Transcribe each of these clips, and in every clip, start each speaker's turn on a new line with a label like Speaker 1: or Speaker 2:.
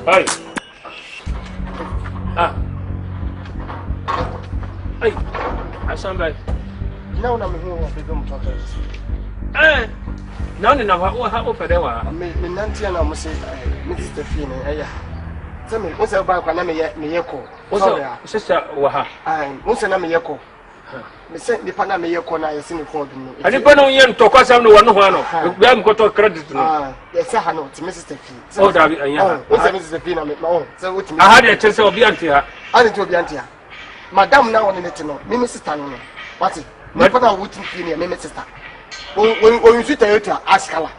Speaker 1: Hey. Hey. Asamba.
Speaker 2: Now I'm here with the gum talkers.
Speaker 1: None of what happened for them.
Speaker 2: I mean, Nancy and I must say, Mrs. Stefani, tell me, what's about Miyako? What's
Speaker 1: Sister Waha?
Speaker 2: What's a Miyako? Me sent the Panama Yako, I seen it for me.
Speaker 1: And if I know you to cause I'm the one who we haven't got to credit.
Speaker 2: Yes, I know, to Mrs. Stefani.
Speaker 1: Oh, Mrs.
Speaker 2: Stefani,
Speaker 1: I had a chance of being here.
Speaker 2: I didn't be antia. Madame now on the no, Mrs. Stano. What's it? My father wouldn't feel me, sister. When you sit there, ask her.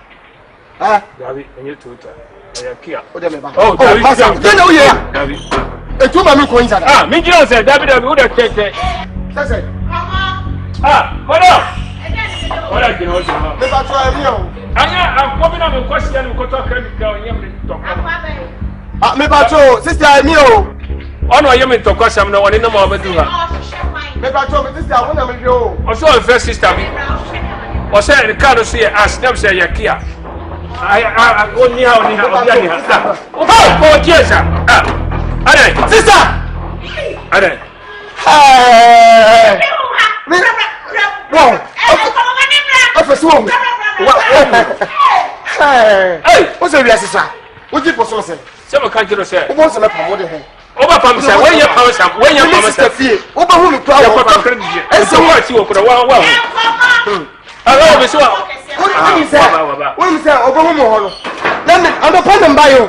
Speaker 1: David, and you too.
Speaker 2: Oh, yeah.
Speaker 1: David.
Speaker 2: A 2 mammy coins.
Speaker 1: Mingy said, David, would have taken. Madam. What I can also have.
Speaker 2: Never try me.
Speaker 1: I'm coming up and question what talk and
Speaker 2: Me bato, sister Mio.
Speaker 1: Oh no, you mean to cause I'm no one in the moment. Me
Speaker 2: bato, sister, I want to go.
Speaker 1: Also, first sister. Or say the car to see us, never say Yakia. I go near oh, yes, sir. Sister!
Speaker 2: Hey, what's the sister? What's the person say?
Speaker 1: Some country say,
Speaker 2: who wants to make a model?
Speaker 1: Over from say, when you promise, when you promise the fee, over whom you promise credit, and so what you could have one. Hello, Miss Well. What is that? Over whom? Let me, I'm upon them by you.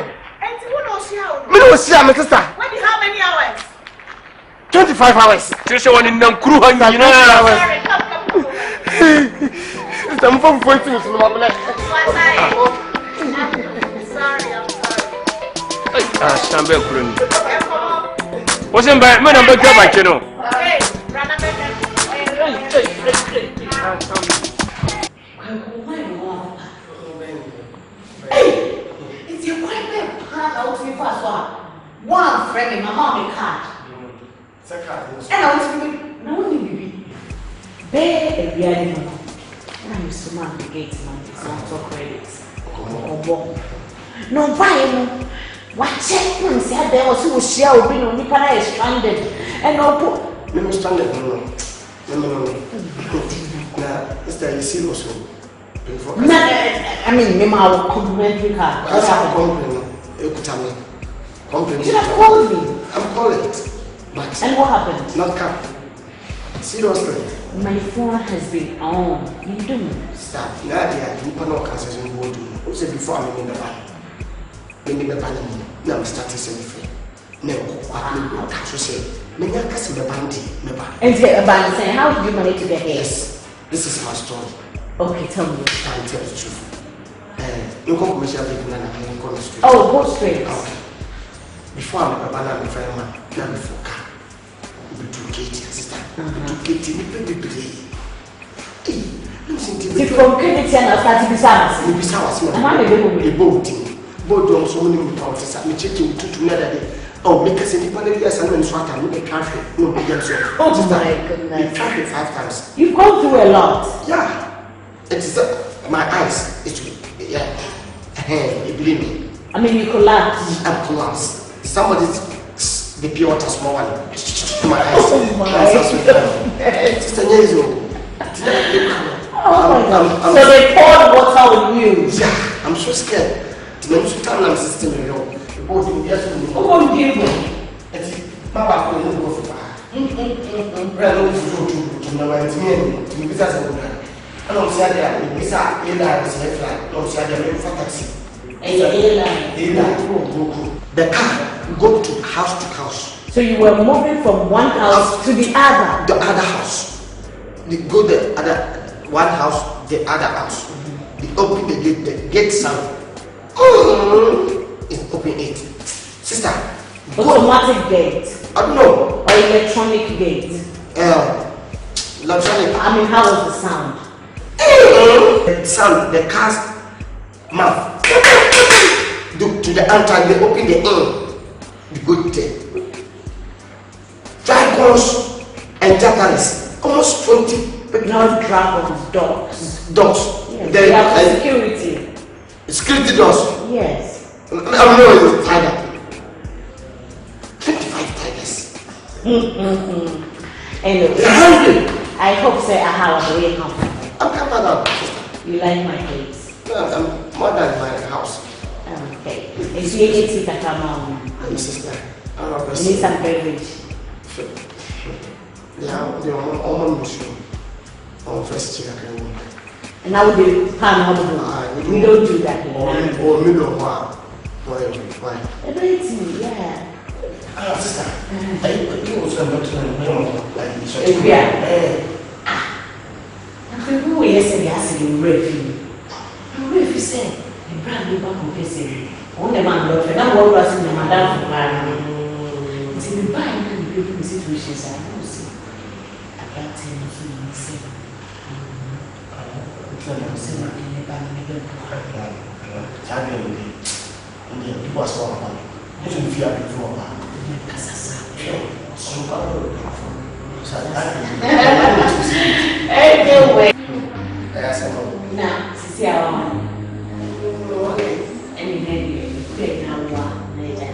Speaker 1: Me no see my sister.
Speaker 3: How many hours?
Speaker 2: 25 hours.
Speaker 1: Just one in them crew and you know.
Speaker 2: I'm from 42 so my black.
Speaker 3: Sorry, I'm sorry.
Speaker 1: Sambe Kurun. Wasn't by men number job I know.
Speaker 3: Hey, it's your quite hard out to be fast one friend in my mom card. And I want to be no one there a reality. I used to man the gate man, it's not credits. No buying. What check when said there was who shall be no Nicola is stranded and no put.
Speaker 2: No stranded, no. Now, is that you serious?
Speaker 3: I mean, Mima, our complimentary card.
Speaker 2: That's how compliment.
Speaker 3: You should have called me.
Speaker 2: I'm calling. But
Speaker 3: and what happened?
Speaker 2: Not come. Seriously.
Speaker 3: My phone has been on. You don't
Speaker 2: stop. Now they are doing no cancers in Wood. Who said before I'm in the bank? When you bank, now I'm starting selling free. No, I can't say. Maybe I can't the bandy.
Speaker 3: And say a band saying, how did you manage to get here?
Speaker 2: Yes, this is my story.
Speaker 3: Okay, tell me.
Speaker 2: I'll tell the truth. You come commercial people and I'm going to straight.
Speaker 3: Oh, go straight.
Speaker 2: Okay. Before I'm a banana, I'm a fireman. Now before car. We do gate, sister. We do gate, we play.
Speaker 3: Hey, from Kennedy and start to be silent.
Speaker 2: We be silent.
Speaker 3: I'm not a
Speaker 2: boat. Boat don't so many pounds. I'm checking to another day. Oh, make us any panel yes and then swat with a country. No big answer.
Speaker 3: Oh, my goodness.
Speaker 2: We tried it 5 times.
Speaker 3: You've gone through a lot.
Speaker 2: Yeah. It is my eyes. It's you believe me.
Speaker 3: I mean, you collapsed.
Speaker 2: I'm collapsed. Somebody's the pure water small one. My eyes.
Speaker 3: Oh my.
Speaker 2: It's 10 years old.
Speaker 3: Oh my God. So they poured water on you.
Speaker 2: Yeah, I'm so scared. I'm system.
Speaker 3: Oh, you give me.
Speaker 2: Papa, I don't go for that. I don't to my business. I don't see that. It's a the car go to house.
Speaker 3: So you were moving from one house to the other?
Speaker 2: The other house. They go the other one house, the other house. They open the gate sound. It's open it. Sister.
Speaker 3: Automatic gate?
Speaker 2: I don't know.
Speaker 3: Or electronic gate?
Speaker 2: Electronic.
Speaker 3: I mean, how was the sound?
Speaker 2: The sound, the car's mouth. To the outside, they open the the good thing. Dragons and jackals, almost 20.
Speaker 3: Not dragons, dogs.
Speaker 2: Dogs.
Speaker 3: Yes, they have security.
Speaker 2: Security dogs?
Speaker 3: Yes.
Speaker 2: I don't know if it's tiger.
Speaker 3: Anyway, I hope say I have a way comfortable.
Speaker 2: I'm comfortable.
Speaker 3: You like my place?
Speaker 2: Yeah, I'm more than my house.
Speaker 3: Okay. Is you ate it at home?
Speaker 2: My sister. I
Speaker 3: need some beverage.
Speaker 2: Yeah, the almond mushroom. On first chicken.
Speaker 3: And now the pan we don't do that.
Speaker 2: Or middle one. Why?
Speaker 3: Everything, yeah.
Speaker 2: Sister, you also not to like this.
Speaker 3: Yeah. Who yesterday asked you review? Review said, the brand new back on PC. On the man, that was in the madam for it's in the buy and the people situations. I don't see. I can't tell you to say. Anyway, now, see how any baby, take now one later.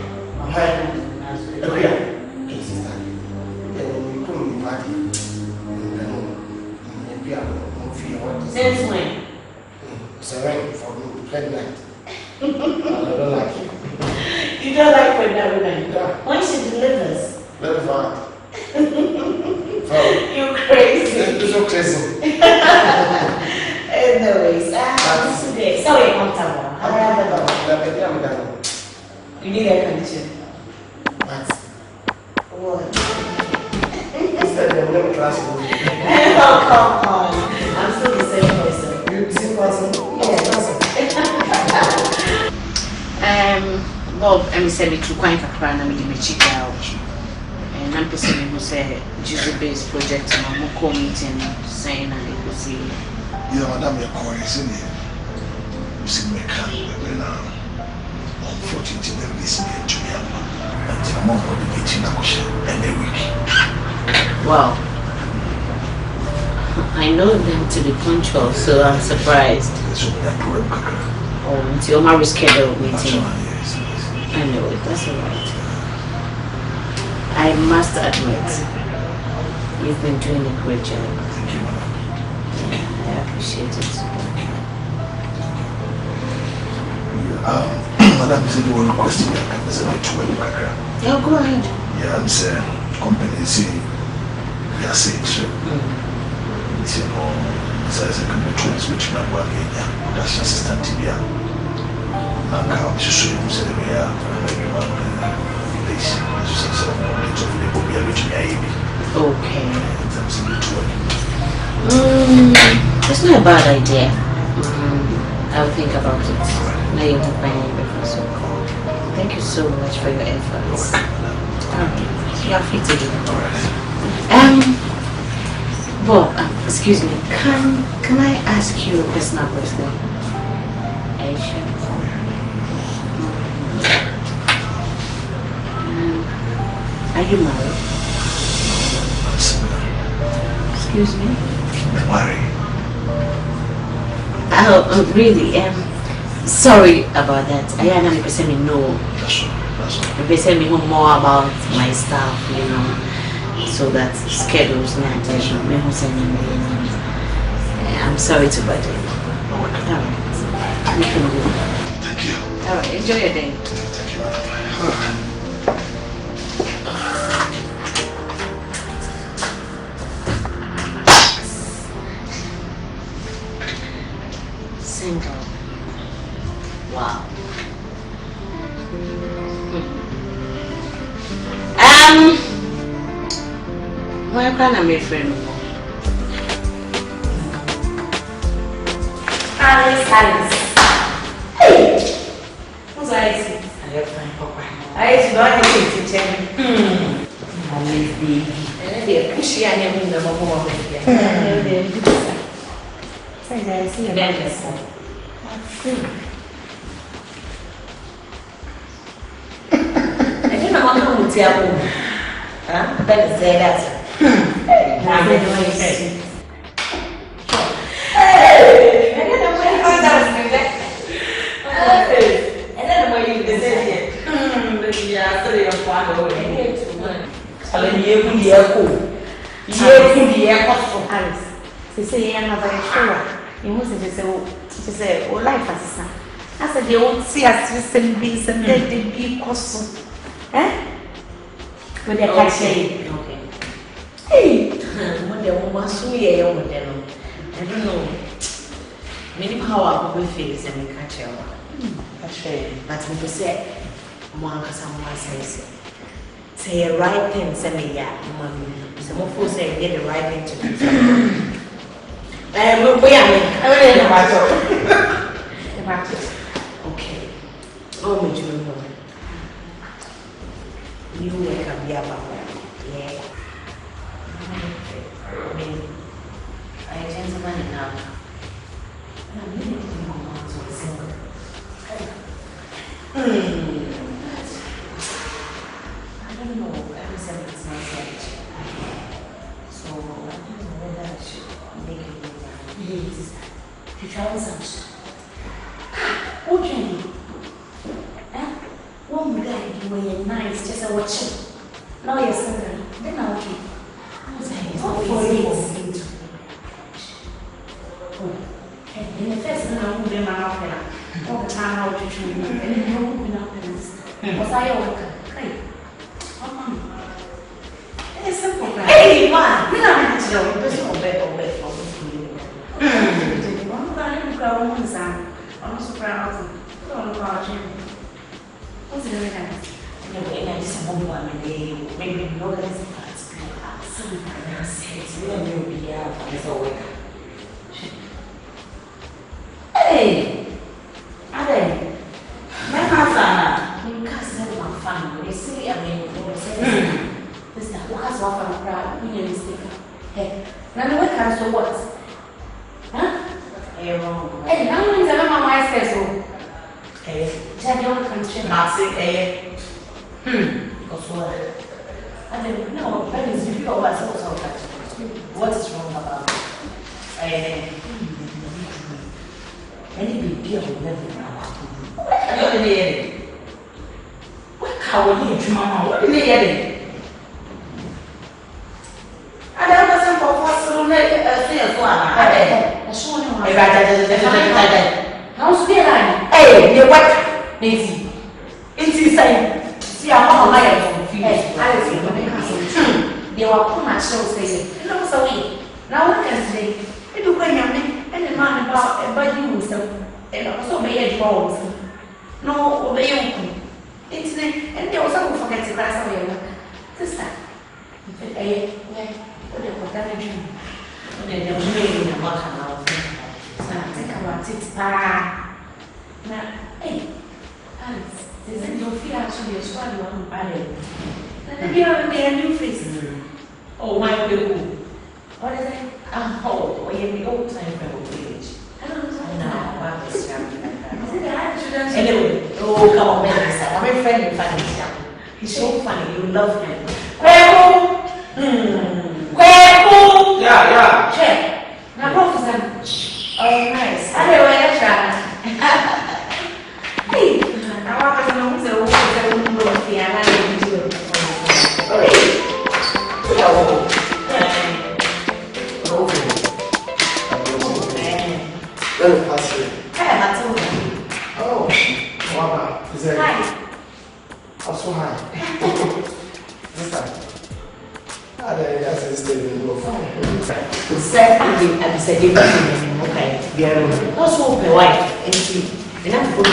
Speaker 3: Since when?
Speaker 2: Seven for pregnant. I don't like it.
Speaker 3: You don't like pregnant women?
Speaker 2: Yeah.
Speaker 3: When she delivers?
Speaker 2: Very far.
Speaker 3: You're crazy.
Speaker 2: You're so crazy.
Speaker 3: Anyways, today. So you're comfortable. You need air conditioning.
Speaker 2: What?
Speaker 3: What?
Speaker 2: Instead of never class.
Speaker 3: Oh, come on. I'm still the same person.
Speaker 2: You the same person?
Speaker 3: Bob, I'm saying to quite a plan. I'm going to check out. And I'm saying who say Jesus-based project. I'm committing saying I could see.
Speaker 4: Yeah, madam, you're calling, isn't it? You see, me can't remember now. Unfortunately, never listen to me. And your mom will be getting a question every week.
Speaker 3: Wow. I know them to be punctual, so I'm surprised. Oh, it's your marriage schedule meeting.
Speaker 4: Yes.
Speaker 3: I know it, that's alright. I must admit, you've been doing a great job.
Speaker 4: Thank you, madam.
Speaker 3: I appreciate it.
Speaker 4: Madam, is it one question that can be said to you?
Speaker 3: Yeah, go ahead.
Speaker 4: Yeah, I'm saying, company say, yeah, say it. It's you know, says a commitment which my work in that's assistant to be. And how to show you, say, we are very well. Place, as you said, so the people be reaching me.
Speaker 3: Okay.
Speaker 4: In terms of the tour.
Speaker 3: That's not a bad idea. I'll think about it. Now you have my name so thank you so much for your efforts. You are free to do it. Bob, excuse me. Can I ask you a personal question? Are you sure? Are you married? Excuse me?
Speaker 4: Married.
Speaker 3: Oh, really? Sorry about that. I am not saying no.
Speaker 4: That's all.
Speaker 3: They send me more about my staff, you know, so that schedules not attention. I'm sorry to bother you. Alright. You can go.
Speaker 4: Thank you.
Speaker 3: Alright, enjoy your day.
Speaker 4: Thank you, madam.
Speaker 3: Single. Wow. Where can I meet friend? Alice. Hey! Who's Alice? I have my papa. Alice, don't you to tell me? Alice, baby. They're pushy and having the mama of it. I see a bad I don't know how come to tell you. Better say that. Hey, I don't know what you said. Hey, I don't know what you said. I don't know what you said. Yeah, so you're fine. you could be a cool. You could be a cost Alice. They say, another sure. You must say, oh, life as son. I said, they won't see us just and be some dead be cost. Eh? With their catching. Okay. Hey, when they want to be a young devil. I don't know. Many power of face and we catch you. But we say, one someone says, say a right thing, send me, yeah, mommy. Some of us say, get the right thing to do. I okay. Oh, me too. You wake up, yeah, yeah. I change the money now. I'm really getting on to a single. I don't know. Every 7 is my set. So I don't know whether I should make it. Yes. You travel some. Okay. One guy you were nice, just a watching. Now you're saying, then I'll keep. In the first thing I would be my opera, all the time I would choose you, and then you would be not this. Was I all great? It's simple. Hey, man, we don't have to know. There's no better way for me to do it. I'm going to go on the sound. I'm so proud of you. I don't know about you. What's the other guy? Anyway, I just want one day. Maybe you know that it's hey, Ade, my husband, you can't sell my family. They say, I mean, this is what has one from the crowd. You know, hey, now what can so what? Huh? Hey, wrong. Hey, now when you tell my wife says so. Hey, tell your country. Not sick, hey. Because what? I don't know, that is if you are what is wrong about it? Any baby will never know. What are you doing? What can we do, Mama? What are you doing? I don't know some of us who make a thing for one. I saw him. Now, still, hey, you what? Easy. It's insane. See, I'm not lying. I see what they can say. They were too much so saying, no, so now what can say? If you bring your name and the man about a body yourself, and also be a bones. No, obey you. It's and they also forget to pass away. Sister, I put a potential. They don't really know what about it. So think about it. Now, hey, Alice. Isn't your feet actually a swallow on ballet? Then you have a new face. Oh, my people. What is it? Oh, you're the old time village. I don't know about this family. Anyway, oh, come on, man. I'm a friend of funny. He's so funny. You love him. Quackle! Yeah. Check. Now, Professor. Oh, nice. Anyway, that's right. Hey. I want to know the words that we know of the island.
Speaker 2: Let me pass you.
Speaker 3: Hey, Matilda.
Speaker 2: Oh, wow. Is that?
Speaker 3: Hi.
Speaker 2: I'm so high. Sister. I said, stay in the
Speaker 3: Secondly, I said, okay. Yeah. Also, the white. And she. And I'm going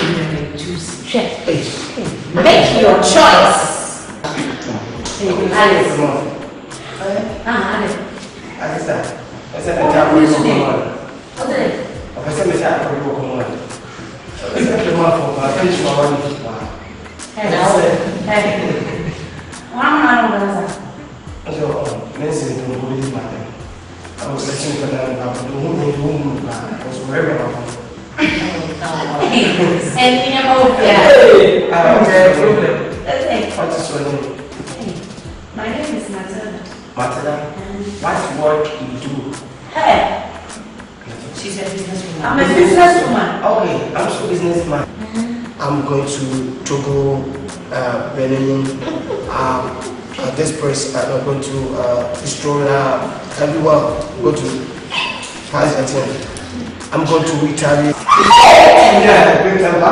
Speaker 3: to choose. Check. Make your choice. Alice. Alice.
Speaker 2: I said, I can't believe you're
Speaker 3: What's it?
Speaker 2: I said, I can't believe you're coming. I said, the man for my fish for one.
Speaker 3: Hello.
Speaker 2: So, Nancy, don't believe my thing. I was listening to that about the woman. I was very about
Speaker 3: And in a mouth, yeah.
Speaker 2: What is your name?
Speaker 3: My name is Matilda.
Speaker 2: Matilda? What work you do?
Speaker 3: Hey. She's a businesswoman. I'm a businesswoman.
Speaker 2: Okay, I'm also a businessman. I'm going to Togo, Benin. At this place, I'm going to destroy everyone. Go to Paris. I'm going to retaliate. Yeah, great time.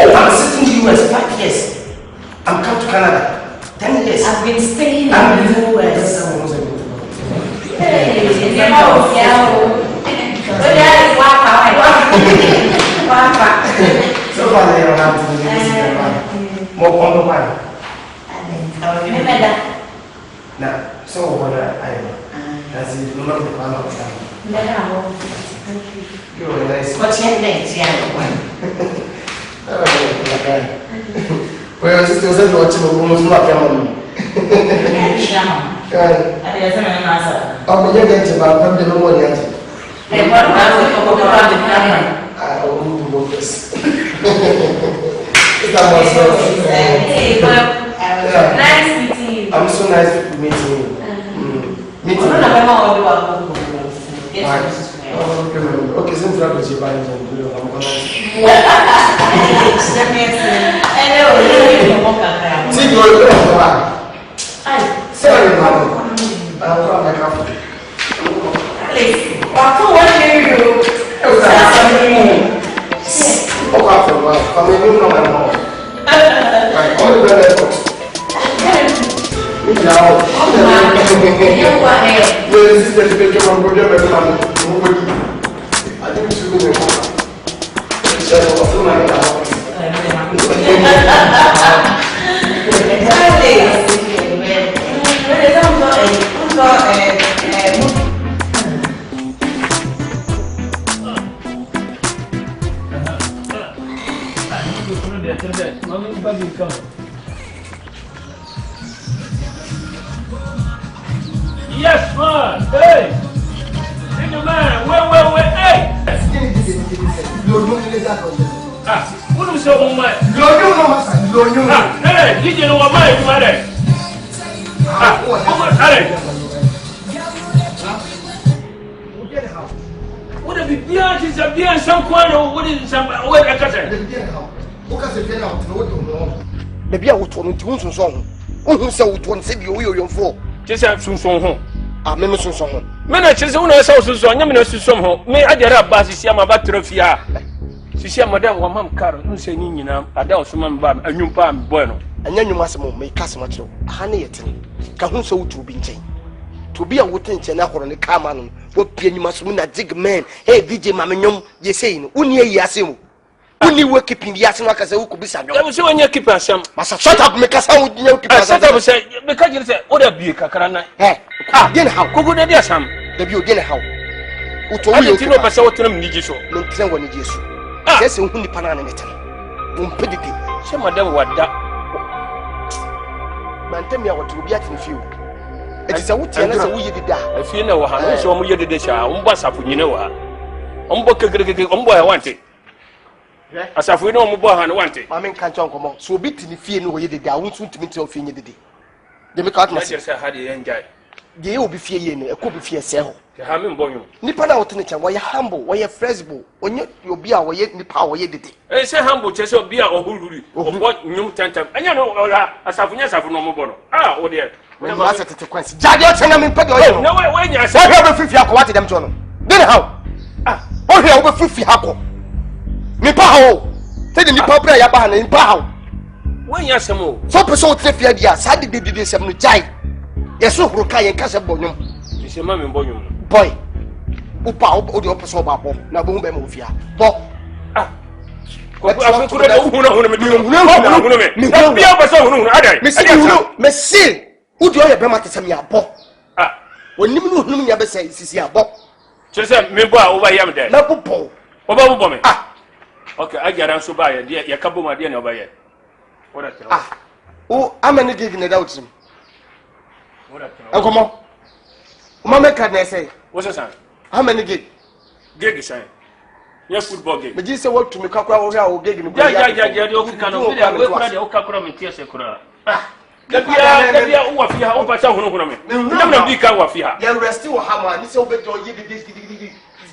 Speaker 2: I'm sitting in the US 5 years. I'm come to Canada 10 years.
Speaker 3: I've been staying in the US. Hey,
Speaker 2: so far, they don't have to do more compromise. Now, so what I know. That's it. No matter the plan of time. You're nice.
Speaker 3: What's your name?
Speaker 2: Well, sister said watching the woman's not coming. I'm going to buy the money.
Speaker 3: And what about the plan?
Speaker 2: I will move to workers.
Speaker 3: Hey, well, nice meeting you.
Speaker 2: I'm so nice meeting you. Meeting you. Okay, since that was your buying, I'm going to see you sorry, madam. I'll come back after.
Speaker 3: Please, what you?
Speaker 2: Oh, after a while, I mean, you know my mom. Right, all the better folks. Now, this is the picture of Roger Bernard. I think it's really important. It's just a full night out.
Speaker 1: Yes, man. Hey, man. Wait. Hey. What is your man? Hey, you know what my mother? What if you behind is a behind some corner? What is some way I cut it?
Speaker 2: The beer would turn into song. Who said one said you for?
Speaker 1: Just have some home.
Speaker 2: I remember some song.
Speaker 1: Managers own us also, so I'm going to some home. May I get up, Bassy, about Trofia? She said, Madame, one mom car, who say, I doubt some bam, a new palm bueno. And then you must make Casamacho, honey, Kahun so to be chained. To be a wooden chenaco on the carman, what pian you must win a dig man. Hey, DJ Mamignon, ye saying, Unia Yasim. Only work keeping the Yasimaka as a could be some. I was so when you keep us some. Shut up, make us sound with you. I said, I was saying, because you said, what a beer, Kakarana. Eh, then how? Go good idea, Sam. The view, then how? Who told you to know myself to them, Nijiso, no tell when it is. Yes, and who the Panana. Umpedicate. Some of them were that. Man, tell me what to be at in few. It is a wood and a weird da. If you know how so we did the show, Umbasa, you know her. Umboy, I want it. As if we know Mubo and want it. I mean, can't come on. So bit in the fear no way they are won't meet your finger the day. They make out myself had the enjoy. They will be fearing a could be fear sell. The Hamming Boyum. Nippon alternate, why humble, why flexible, when you'll be our yet in the power yet. I say humble, just or beer or who what new tentam. And you know, as I've never no more. Ah, oh dear. When you ask at the question, Jagger, I'm in Pedro. No way, when you say, I have a 50 aquatic them, John. Then how? Ah, oh, here over 50 hako. Me pow. Take the Nippon prayer ban in pow. When you say more, so person trip your dear, Sadly did this some jai. Yes, so Rokai and Casabonum. It's a mammy boy. Upa, or the opposite babo, now boom, Mufia. Bob. Ah. Messi, who do you have to say? Ah, when you never say, is here, Bob. Just a member over yam there. No, Popo. Over. Ah, okay, I get answer by a dear, your couple, my dear, over here. What? Ah, oh, I'm an idiot in the doubts. Come on. Mamma can say, what's the sign? How many gig? Gig sign. Your football game. But you say what to make a crowd or gig in the you can Okakram and Tiasakura. Ah, the Pia, who are here, over Sahuno. No, big Kawafia. You're resting or hammer, this over this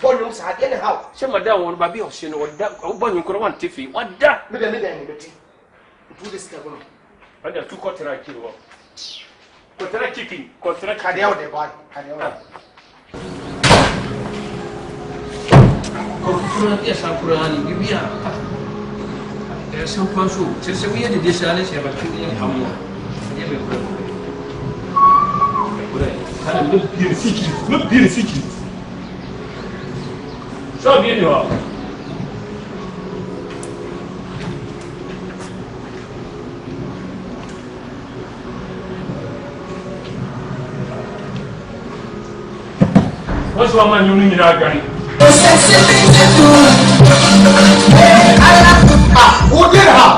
Speaker 1: volumes at anyhow. Some of them won't be option or that one you could want Tiffy. What that? With a minute. To this table. And there 2 quarter I kill. Kotra chicken, kotra
Speaker 2: Kadeo de boy. Kadeo.
Speaker 5: Kokura ya sakurani bibia. Ya sampansu, sese wiye de desale se ba kini ya hamu. Ya be ko. Kure, kana look bien siki. So bien yo. What's one man you need again?
Speaker 2: Who did her?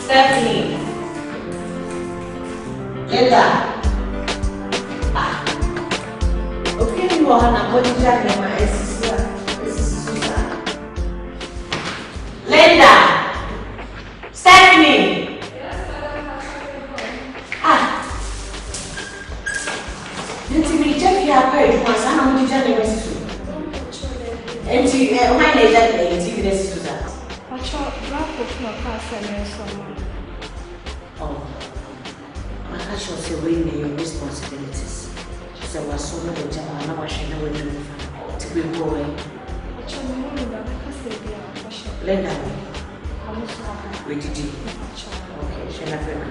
Speaker 3: Stephanie. Linda. Okay, you are not going to tell me my sister. Linda. Stephanie. Your responsibilities. So I saw the job and I was sharing with you to be going. Linda, where did you? Okay, shall I bring you?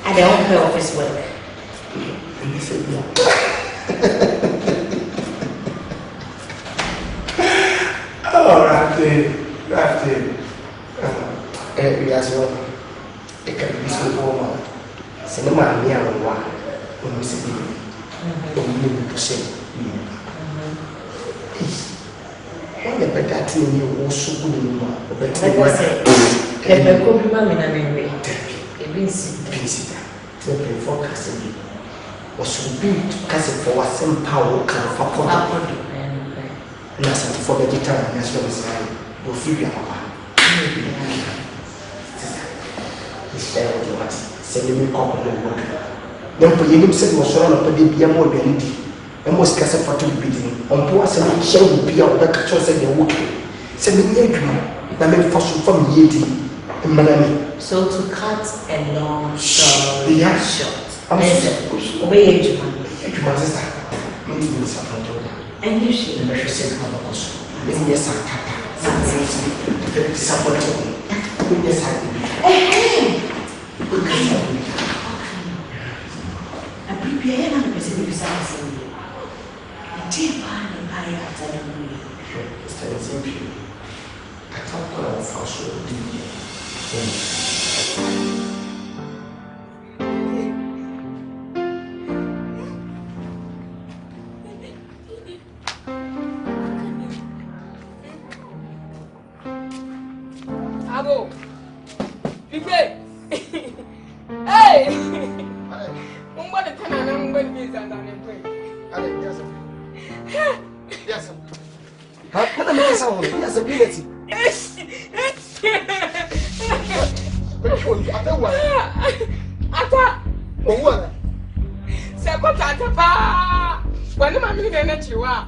Speaker 3: I don't know if it's work.
Speaker 2: Oh, right there. As well. It can be so warm. Cinema, near one. When we see you, to say, when the better thing you also good, but like I said, the compliment in a way. It means peace. The forecasting was built because for some power can for Nas for vegetarian as well as I will feel your papa. This day was what sending me up on the work. Then for you said was surrounded by the Biamo Bendy, and was cast for to be on poor some shell will be out the catcher said the work. Send me a dream, I made fossil from Yeti and Manami.
Speaker 3: So to cut a long story short,
Speaker 2: I'm
Speaker 3: obey Edgeman.
Speaker 2: Edgeman sister, maybe you something.
Speaker 3: And you should
Speaker 2: never say Holocaust. Yes, I can't. Disappointed. Yes,
Speaker 3: I prepare and present besides me. A deep pan and pie after the movie.
Speaker 2: It's very simple. I can't go out for so
Speaker 6: Abo, Pipe, hey, the tenant and when he's under the play.
Speaker 2: Yes. How can I make a sound? Yes, ability.
Speaker 6: Ata.
Speaker 2: What?
Speaker 6: Second pa. When my million at you are.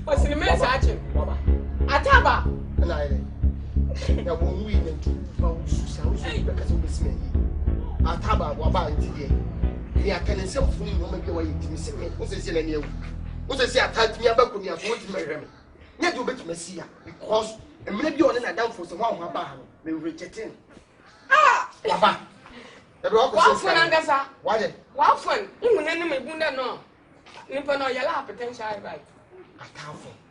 Speaker 6: What's in the message? Ataba.
Speaker 2: And I won't read them to because of this man. Ataba, Waba, today. They are telling some fool, no matter what you say. What's the name? What's the say? I can't me about when you are going to marry me. Yet you bet Messia because maybe you're in a down for some one they reject him.
Speaker 6: Ah,
Speaker 2: Waba.
Speaker 6: What's one under sir?
Speaker 2: Why?
Speaker 6: What's one? You will never make Bunda no. Nippon or yellow potential right.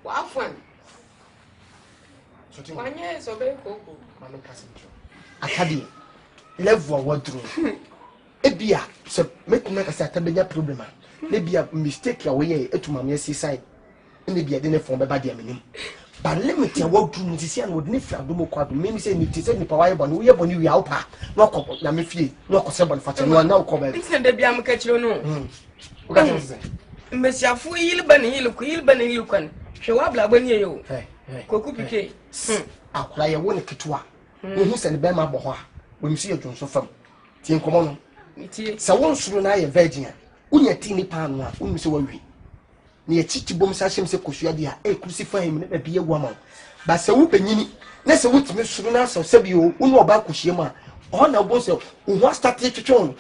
Speaker 6: What's one? 1 year so very cool.
Speaker 2: Mamma Cassin. Academy level what through. Ebia, so make a certain problem. Maybe a mistake your way to my side. Maybe I didn't form a bad minimum. But limit your work to musician would need to do quite maybe say you to send me power when we are when you are out. No couple, Namifi, no concept for no one now comment.
Speaker 6: Send the Biam catch you know. Monsieur Fuil Bunny, look, Bunny, you can. Show up like when you cook piquet.
Speaker 2: I'll cry a one kitua. Who send Bema Boha when you see a Johnson from Tin Common. So one soon I a virgin. Unya teeny pan, whom so we. Near Chichi Bom Sashim Secosia, a crucify him, never be a woman. But so whooping, Nessa would miss Suna, so Sabio, Uno Bakushima, on a boss of who was started to tone.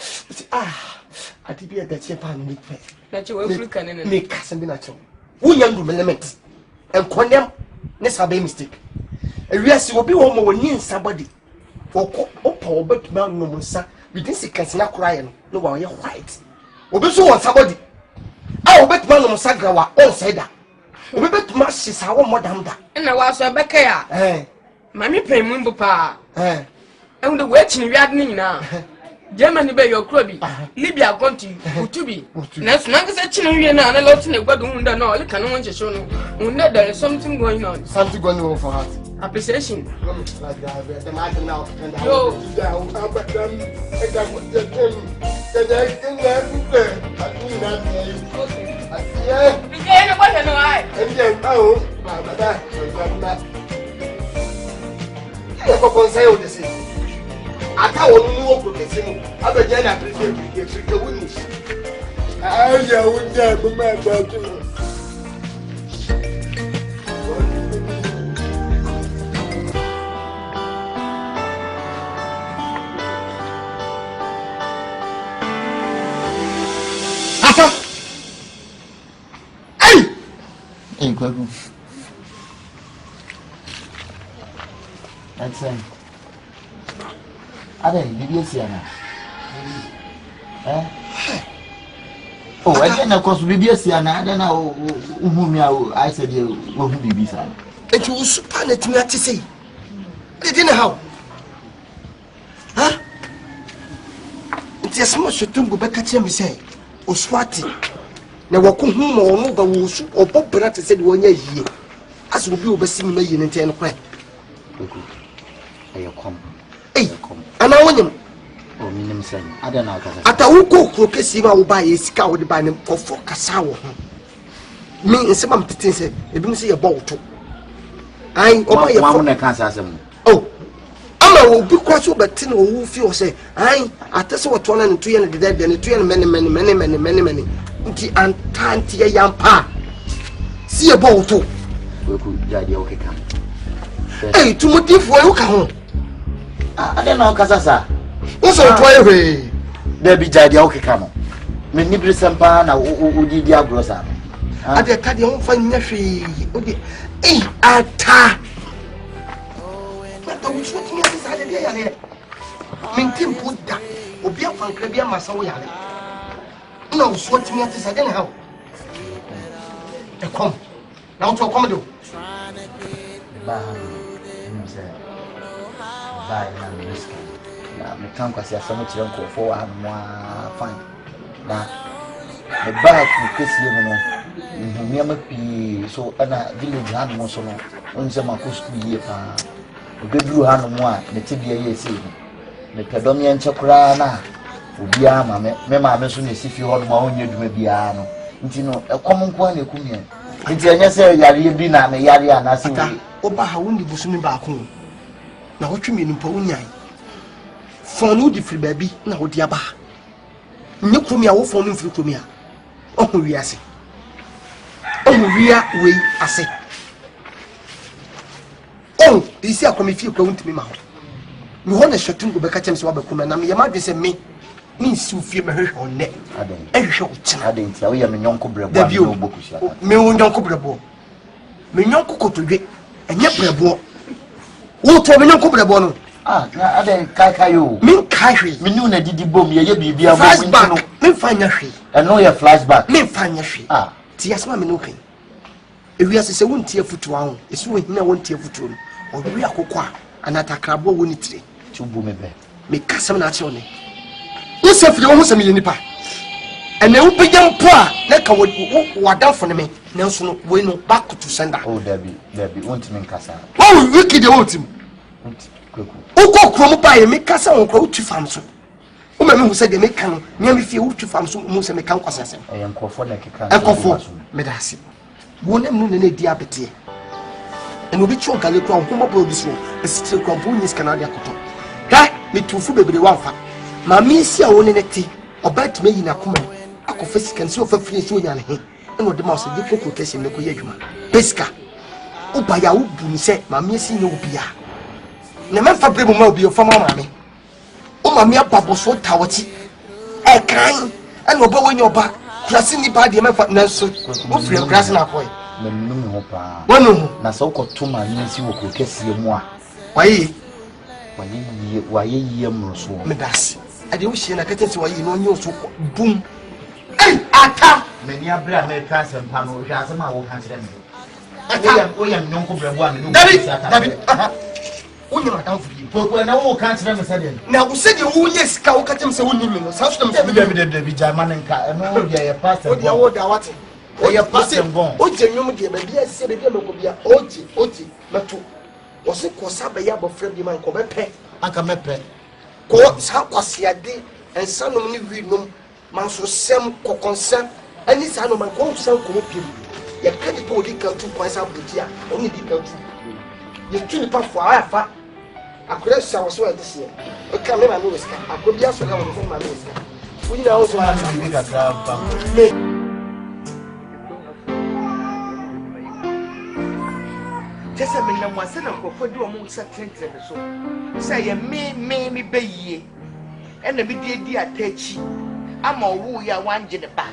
Speaker 2: Ah, I did be at that Japan with me.
Speaker 6: That you will look and
Speaker 2: make Cassin Binato. Who young element and condemn Nessa by mistake. And yes, will be one more near somebody. For Oppo, but man, no monster, we didn't see Cassina crying, no one you're white. Obeso on somebody. I bet man on Sagrawa on Seda. We bet mass is our madam da.
Speaker 6: And I was a becker. Mammy pay Mumbo pa. And the wetching we had now. Germany by your crabby. Libya gone to be. That's not as a chin and a lot in a good wound and all. You can't want to show no. There is something going on.
Speaker 2: Something going on for us.
Speaker 6: Appreciation.
Speaker 2: Like the matter now. And
Speaker 6: yo,
Speaker 7: Kwaku. That's Are you Siana? Oh, I can of course be Siana. I don't know whom I said you won't be beside.
Speaker 2: And you was panic me to say. They didn't how. Huh? It's a small shooting go back at me say, O Swati. Na wako humo ono ba wosu obobra te se de wonya yie as obi obasi me yi nte en kwa
Speaker 7: ayekom
Speaker 2: ana wonyem
Speaker 7: o minim sen ada na akasa
Speaker 2: ata wuko kro kesi ma wo ba ye sika wo de ba ne kofo kasa wo ho me nsema mtete se ebi mu se ye bawto ai o ma ye
Speaker 7: fo na kan asem
Speaker 2: oh ama obi kwa so beti na owu fi o se ai atese wo to na ntu ye ne de de ne tu ye ne many nti antanti ya yampa si e bawto
Speaker 7: Kwaku jadi o keka
Speaker 2: eh tumudifo e uka ho
Speaker 7: ada na akasa sa
Speaker 2: Uso twa ehwe
Speaker 7: da bi jadi o keka no me ni brisempa na odi di agrosa
Speaker 2: ade tade ho fa nya hwe odi ata na wuchu tinga sa de ya le mintim buda obi afankra bi amasa wo yale na wuchu tinga sa de na ha e kom na wuchu kom do
Speaker 7: ba na risk na me kan kwasi asamo kire nkofo wa no fine na the back kesi no nhumia pi so ana village ha no so no onse makosu yie pa obeduru ha no a ne tebia ye sei ne pedom ye nche kura na obia ma me ma me so ne sifi ho no ma onye duma bia no nti no ekom nko na ekumia nti enye se yare bi na me yare anase
Speaker 2: wi oba ha wundi busumi ba ko na wotwe mi mpa unyan fonu di free baby na wodi aba nye kromia wo fonu free kromia ohu wi ase ohu wi we ase oh isi akomi fie kwa wuntimi ma ho me ho na hwetungo be ka chem se wa ba kuma na me yema dwese me si ufie me hwehwe onne ehwehwe utina
Speaker 7: adenti awo ya me nyonko brebo na obokusia
Speaker 2: me wo nyonko brebo me nyonko kotodwe enye brebo wo to me nyonko brebo no
Speaker 7: na ade kai yo
Speaker 2: me kai hwe
Speaker 7: me nu na didi bom ye bibia mo
Speaker 2: wintino me fanya hwe
Speaker 7: eno ye flashback
Speaker 2: me fanya hwe ti asma me no kan ewi asese wontie afutu aho esu ohina wontie afutu no owi akokwa anata krabo woni tire
Speaker 7: tubu me be
Speaker 2: me kasam na ache one usefiri wo husem ye nipa ene wo pejam po a na ka wadafo ne me nanso no we no back to sender
Speaker 7: dabi wonti me nkasa
Speaker 2: wiki de wotim uko krom pa ye me kasa won kro utu fam so o me hu se de me kan nya me fie utu fam so mu se me kan kwasase
Speaker 7: enkofo na keka
Speaker 2: enkofo me da se wonem no ne di abete ene obi chu gale kro ho mo bro bi so esitire kro bo nyis kanade akoto da me tufu bebre wanfa ma mi si a woni neti obat me yi na koma akofa sika nso ofa firi so nya ne he ene ode ma so di koko kese ne ko ye adwuma peska uba ya ubu ni se ma mi si ne obia na me fa bre ma obi ofa ma me o ma mi ababo so tawochi e kan ene oba wonye oba klasi ni ba de me fa na so o firi klasi na koy
Speaker 7: me nnu ho pa
Speaker 2: wonu
Speaker 7: na so ko to ma ni si wo ko kese mu a waye yiye mroso
Speaker 2: me dasi ade wo hie na katense waye no onye so bum ata
Speaker 7: meni abra me transfer pa no hwa asema wo kan kire me oya nyonko brebo a me no
Speaker 2: David onye mata furi
Speaker 7: poko na wo kan kire me sade
Speaker 2: na wo se de wo nye sika wo katem se wonni me no sa so na
Speaker 7: me de jama nka no dia ya pastor
Speaker 2: o wo da wate
Speaker 7: o ya pastor bon
Speaker 2: o je nwom de ba bia se de bia mako bia oji meto wo se ko sa ba ya bofra bi man ko bepe
Speaker 7: aka mepe
Speaker 2: ko sa kwasiade ensanom ni winom man so sem kokonsem ani sa no man ko san ko piem ya kadi po di kan tu kwa sa butia oni di kan tu ye tuni pa fo afa akure sa wo so ade se o ka me ma no ska akobia so ga wo so ma no ska woni na wo so ma
Speaker 7: bi ka tra pa
Speaker 8: Jesse me na mo asena nkofo di o mo sa trentre me so say ye me beyie ena me di atachi ama owu ya wanje ne ba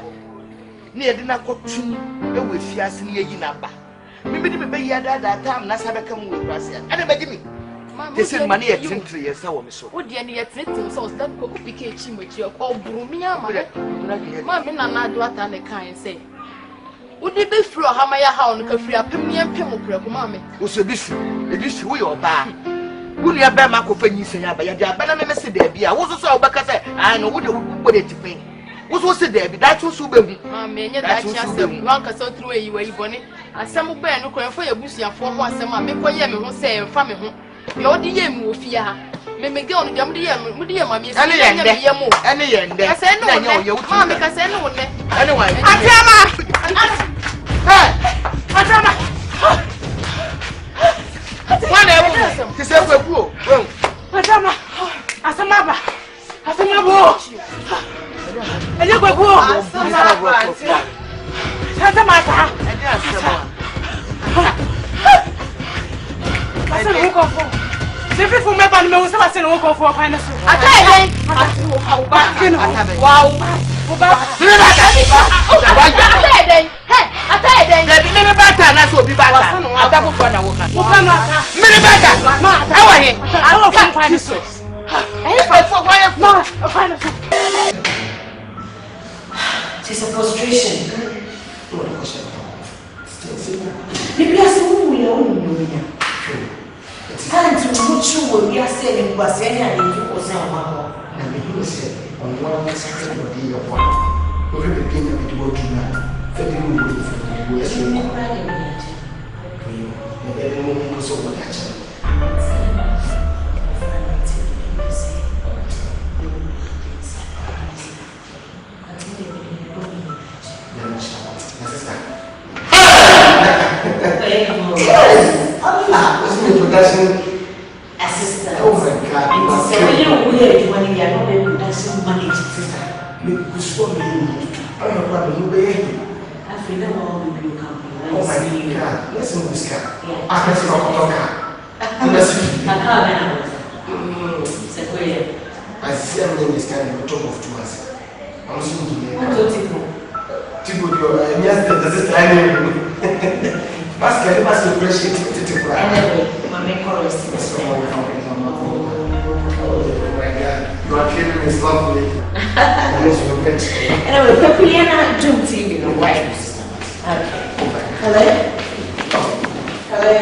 Speaker 8: ne ye de na kotun e we fiase ne yi na ba me di me beyie da tam na sa beka mu we krase ena be di me Jesse man ye trentre ye sa wo me so
Speaker 6: wo de ne ye trentre so stand ko pike echi mochi o buru mi ama ma me na na do ata ne kan say Udi be fro hama ya ha onu ka fri apem ne empem krako ma me.
Speaker 8: Wo so bi fi wo yo ba. Wo ne ba ma ko fa nyi ya ba ya da ba na me se da bia. Wo so so wo baka say no wo de wo de tipen. Wo so se da bi da chu so be hu.
Speaker 6: Ma me nye da chi asem wan ka so tru eyi we boni. Asem ba no ko fa ya busuafo ho asem a me ko ye me ho se mfa me ho. Yo de ye mu ofie ha. Me ge onu jam de ye mu de ye ma me se ye mu.
Speaker 8: Ene ye nde.
Speaker 6: Ka se no ne. Ma me ka se no ne.
Speaker 8: Anyway.
Speaker 6: Atama.
Speaker 8: Atama. Wana ebu. Ti se kwebu o.
Speaker 6: Atama. Asama bo. Ele kwebu o. Asama ta. Asa no ko fo. Se fi fu me ba no me wo se ba se no ko fo kwa na so. Atai den. Wow. Uba. Atai den.
Speaker 8: Lebi me bata na so bi bata. Ata ko na wo kan.
Speaker 6: Uba no ata.
Speaker 8: Me bata. Awa he.
Speaker 6: Awo fa kwa na so.
Speaker 8: For why
Speaker 6: No, kwa na so.
Speaker 3: It's a frustration. Bibi asu ya onyonya. Tanti muchu wo ya se ni kwa se ni ani ko se o ma ko.
Speaker 2: Na me hu se on one second of the year one. We will begin to do what you know. Fedi mu wo fu wo so ni. E mo ko so wo ya cha. Yes! Allah! What's my production?
Speaker 3: Assistant.
Speaker 2: Oh my God.
Speaker 3: So we don't wear when you are not a production manager.
Speaker 2: Me kuswa me. I don't know what you
Speaker 3: I feel that all will be company.
Speaker 2: Oh my God. Listen to this guy.
Speaker 3: Yeah.
Speaker 2: I can see my car.
Speaker 3: I can't. So where?
Speaker 2: I see him in this kind of top of 2 months. I'm seeing you.
Speaker 3: What do you think?
Speaker 2: Tipo, this is trying. Mas que ele passa o preço de pra.
Speaker 3: Anyway, my main chorus is
Speaker 2: Oh my God, you are killing me slowly.
Speaker 3: anyway, Papiana June TV, no way. Okay. Hello? Hello?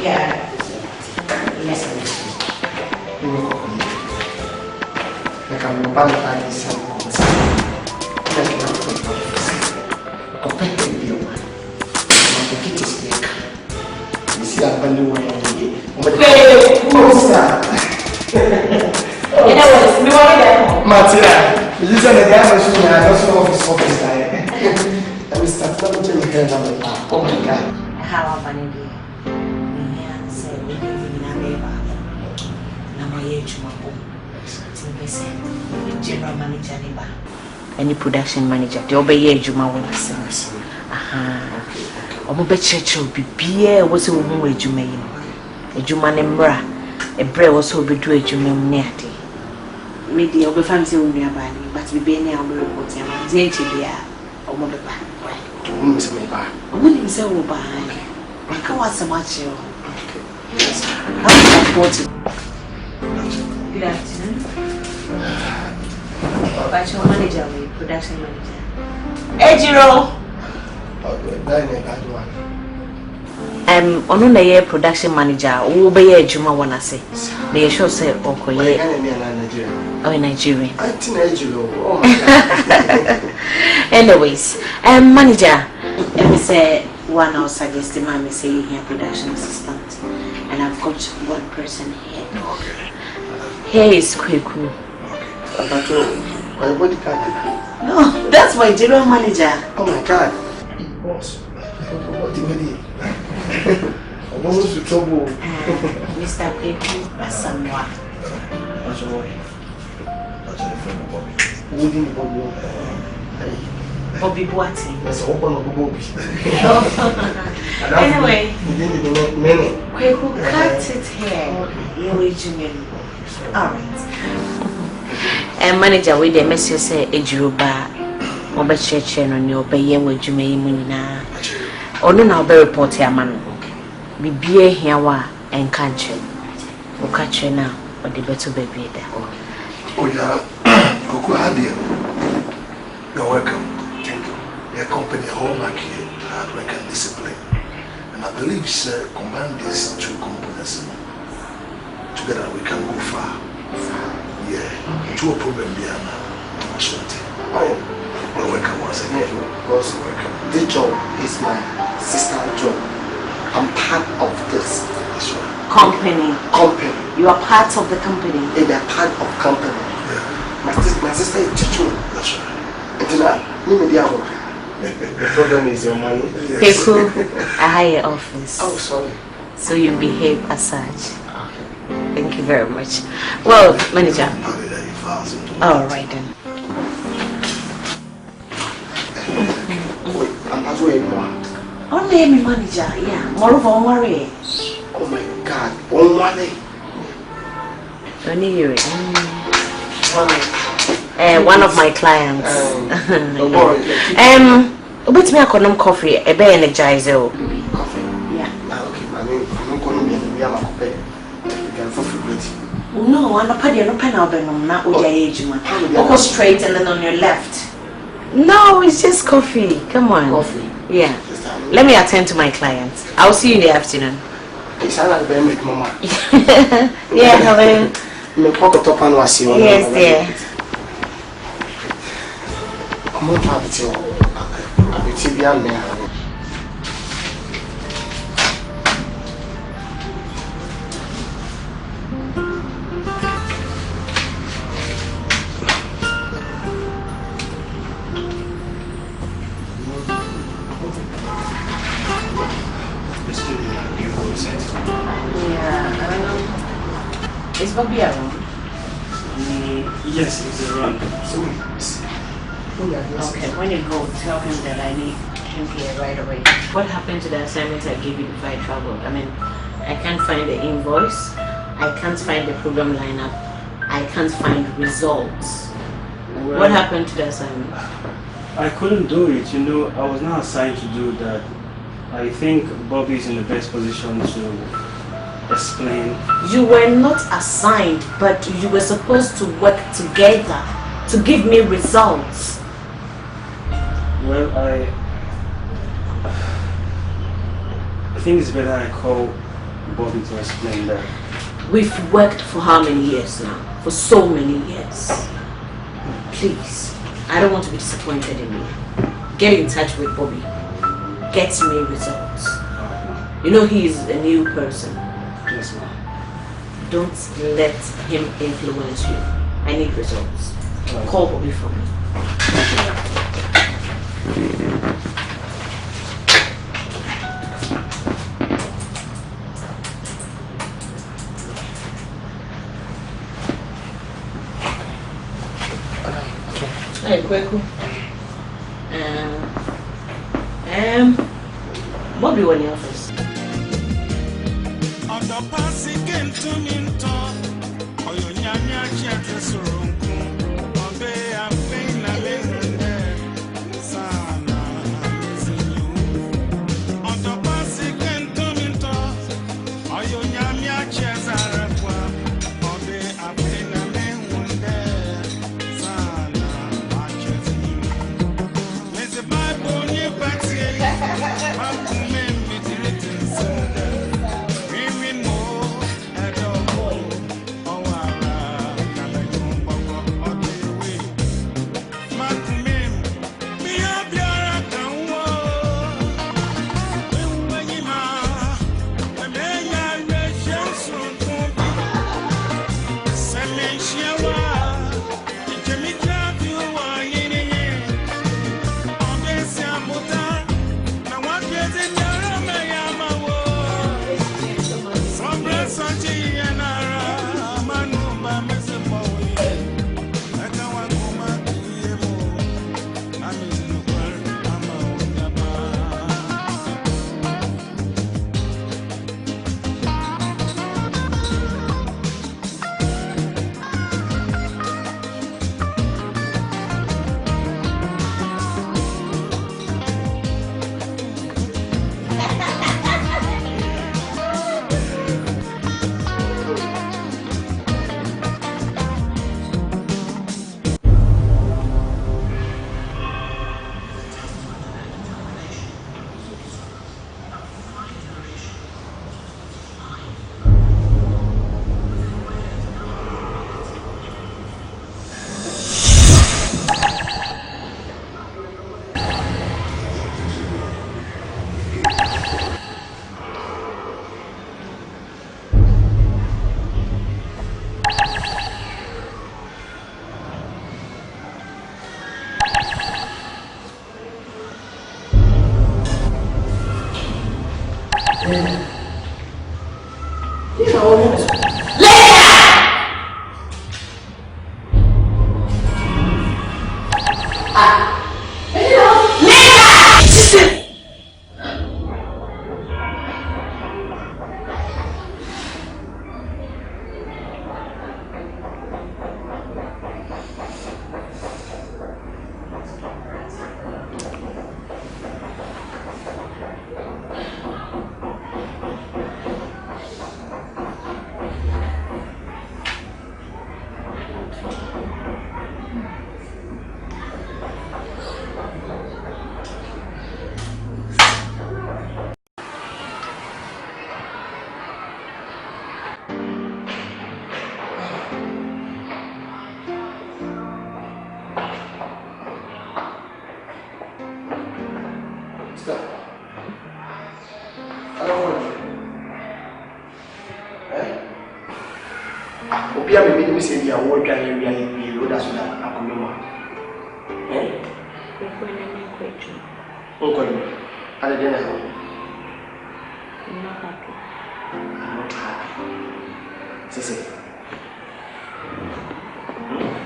Speaker 3: Yeah. Yes.
Speaker 2: Like I'm about to buy this Matira, you said the guy was shooting at us office. I will start to return on the oh my God.
Speaker 3: How am I going to say, we live in a neighbor. Now, my age, my home. General manager, neighbor. Any production manager, the obey Juma when I say, I'm a church will be beer, was a woman with Juma. A Juma Nembra, a bread was so be do a Juma near. Maybe I'll be fancy on your body, but we be near the report. Zenchibia, or Mother.
Speaker 2: Miss me back.
Speaker 3: I wouldn't say, oh, bye. I can't watch so much. I'm supporting. Good afternoon. Virtual manager, production manager. Ejiro! Ono na ye production manager, wo be ye adwuma wona se. Na ye sure say okoye. Oh, Nigerian.
Speaker 2: Oh my God.
Speaker 3: Anyways, manager, let me say one I'll suggest me say here production assistant. And I've got one person here.
Speaker 2: Okay.
Speaker 3: Here is Kweku.
Speaker 2: My body can't.
Speaker 3: No, that's my general manager.
Speaker 2: Oh my God. Boss. What do you mean? I'm almost in trouble.
Speaker 3: Mr. Kweku Asamoah.
Speaker 2: That's all right. That's a friend of Bobby. Wouldn't
Speaker 3: Bobby Boateng.
Speaker 2: That's all one of Bobby.
Speaker 3: Anyway,
Speaker 2: many.
Speaker 3: Kweku, cut it here. You're Jimmy. Alright. Manager, with the message say Ejuba, Oba Church and your Bayan with Jimmy Munina. Or no, now be report here, man. Be beer here and country. Or catch you now, or the better baby there.
Speaker 4: Oh, yeah. Coco Hadia. You're welcome. Thank you. Your company, hallmark here, hard work and discipline. And I believe, sir, combine these two components. Together we can go far. Yeah. To a problem there now. You're welcome once again.
Speaker 2: Because this job is my sister's job. I'm part of this.
Speaker 4: That's right.
Speaker 3: Company. You are part of the company.
Speaker 2: And they're part of company.
Speaker 4: Yeah.
Speaker 2: My sister is Chichu.
Speaker 4: That's right.
Speaker 2: The problem is your money.
Speaker 3: People, a higher office.
Speaker 2: Oh, sorry.
Speaker 3: So you behave as such. Thank you very much. Well, manager. All right then. Only me manager, yeah. Moreover, don't worry.
Speaker 2: Oh my God, only
Speaker 3: you. One of my clients. Wait me a condom coffee, a be energizer.
Speaker 2: Coffee.
Speaker 3: Yeah.
Speaker 2: Okay, I mean, I'm going to be a coffee.
Speaker 3: No, I'm not paying no pen out now. Go straight and then on your left. No, it's just coffee. Come on.
Speaker 2: Coffee.
Speaker 3: Yeah. Let me attend to my clients. I'll see you in the afternoon.
Speaker 2: It's like make mama.
Speaker 3: Yeah, hello. Yes, dear.
Speaker 2: I'm not happy. I'm not
Speaker 5: the studio that you were sent to?
Speaker 3: Yeah, is Bobby around?
Speaker 5: Yes, he's around.
Speaker 3: Okay, when you go, tell him that I need him here right away. What happened to the assignment I gave you before I traveled? I mean, I can't find the invoice. I can't find the program lineup. I can't find results.
Speaker 5: Well,
Speaker 3: what happened to the assignment?
Speaker 5: I couldn't do it. You know, I was not assigned to do that. I think Bobby is in the best position to explain.
Speaker 3: You were not assigned, but you were supposed to work together to give me results.
Speaker 5: Well, I think it's better I call Bobby to explain that.
Speaker 3: We've worked for how many years now? For so many years. Please, I don't want to be disappointed in you. Get in touch with Bobby. Get me results. You know he is a new person.
Speaker 5: Yes, ma'am.
Speaker 3: Don't let him influence you. I need results. Call Bobby for me. Hey, Kweku. Bobby went in the office. not happy.
Speaker 2: I'm not happy. Sisi.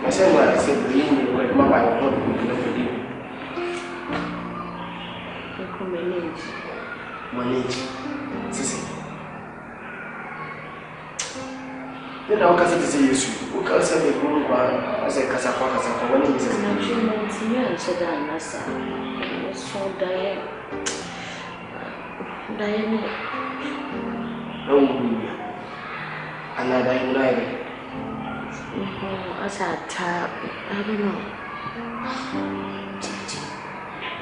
Speaker 2: I said what I said, believe me, when Mama I want to believe you. Manage. Sisi. Then I'll cast it to say yes. Who can say the group I say Casapa when he says,
Speaker 3: I'm not so that Nasa. It's so Diane.
Speaker 2: No, another united.
Speaker 3: As I tap, I don't know.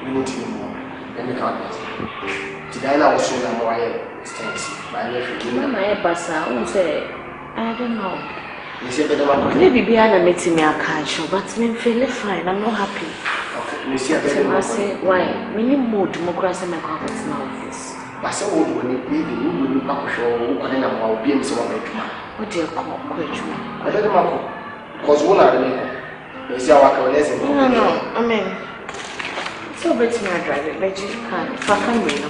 Speaker 2: We need to know more. Let me count it. Today I was so that more extensive.
Speaker 3: My Bassa won't say, I don't know.
Speaker 2: You said that
Speaker 3: maybe behind a meeting me a catch, but I'm feeling fine. I'm not happy.
Speaker 2: Okay, you see a better
Speaker 3: I say, why? We need more democracy in my office.
Speaker 2: I said, what do you need? You will back show who can have been so much.
Speaker 3: What do you call question?
Speaker 2: I don't know. Because one of them is our lesson.
Speaker 3: No, I mean, so better me drive it, but you can't. If I can bring a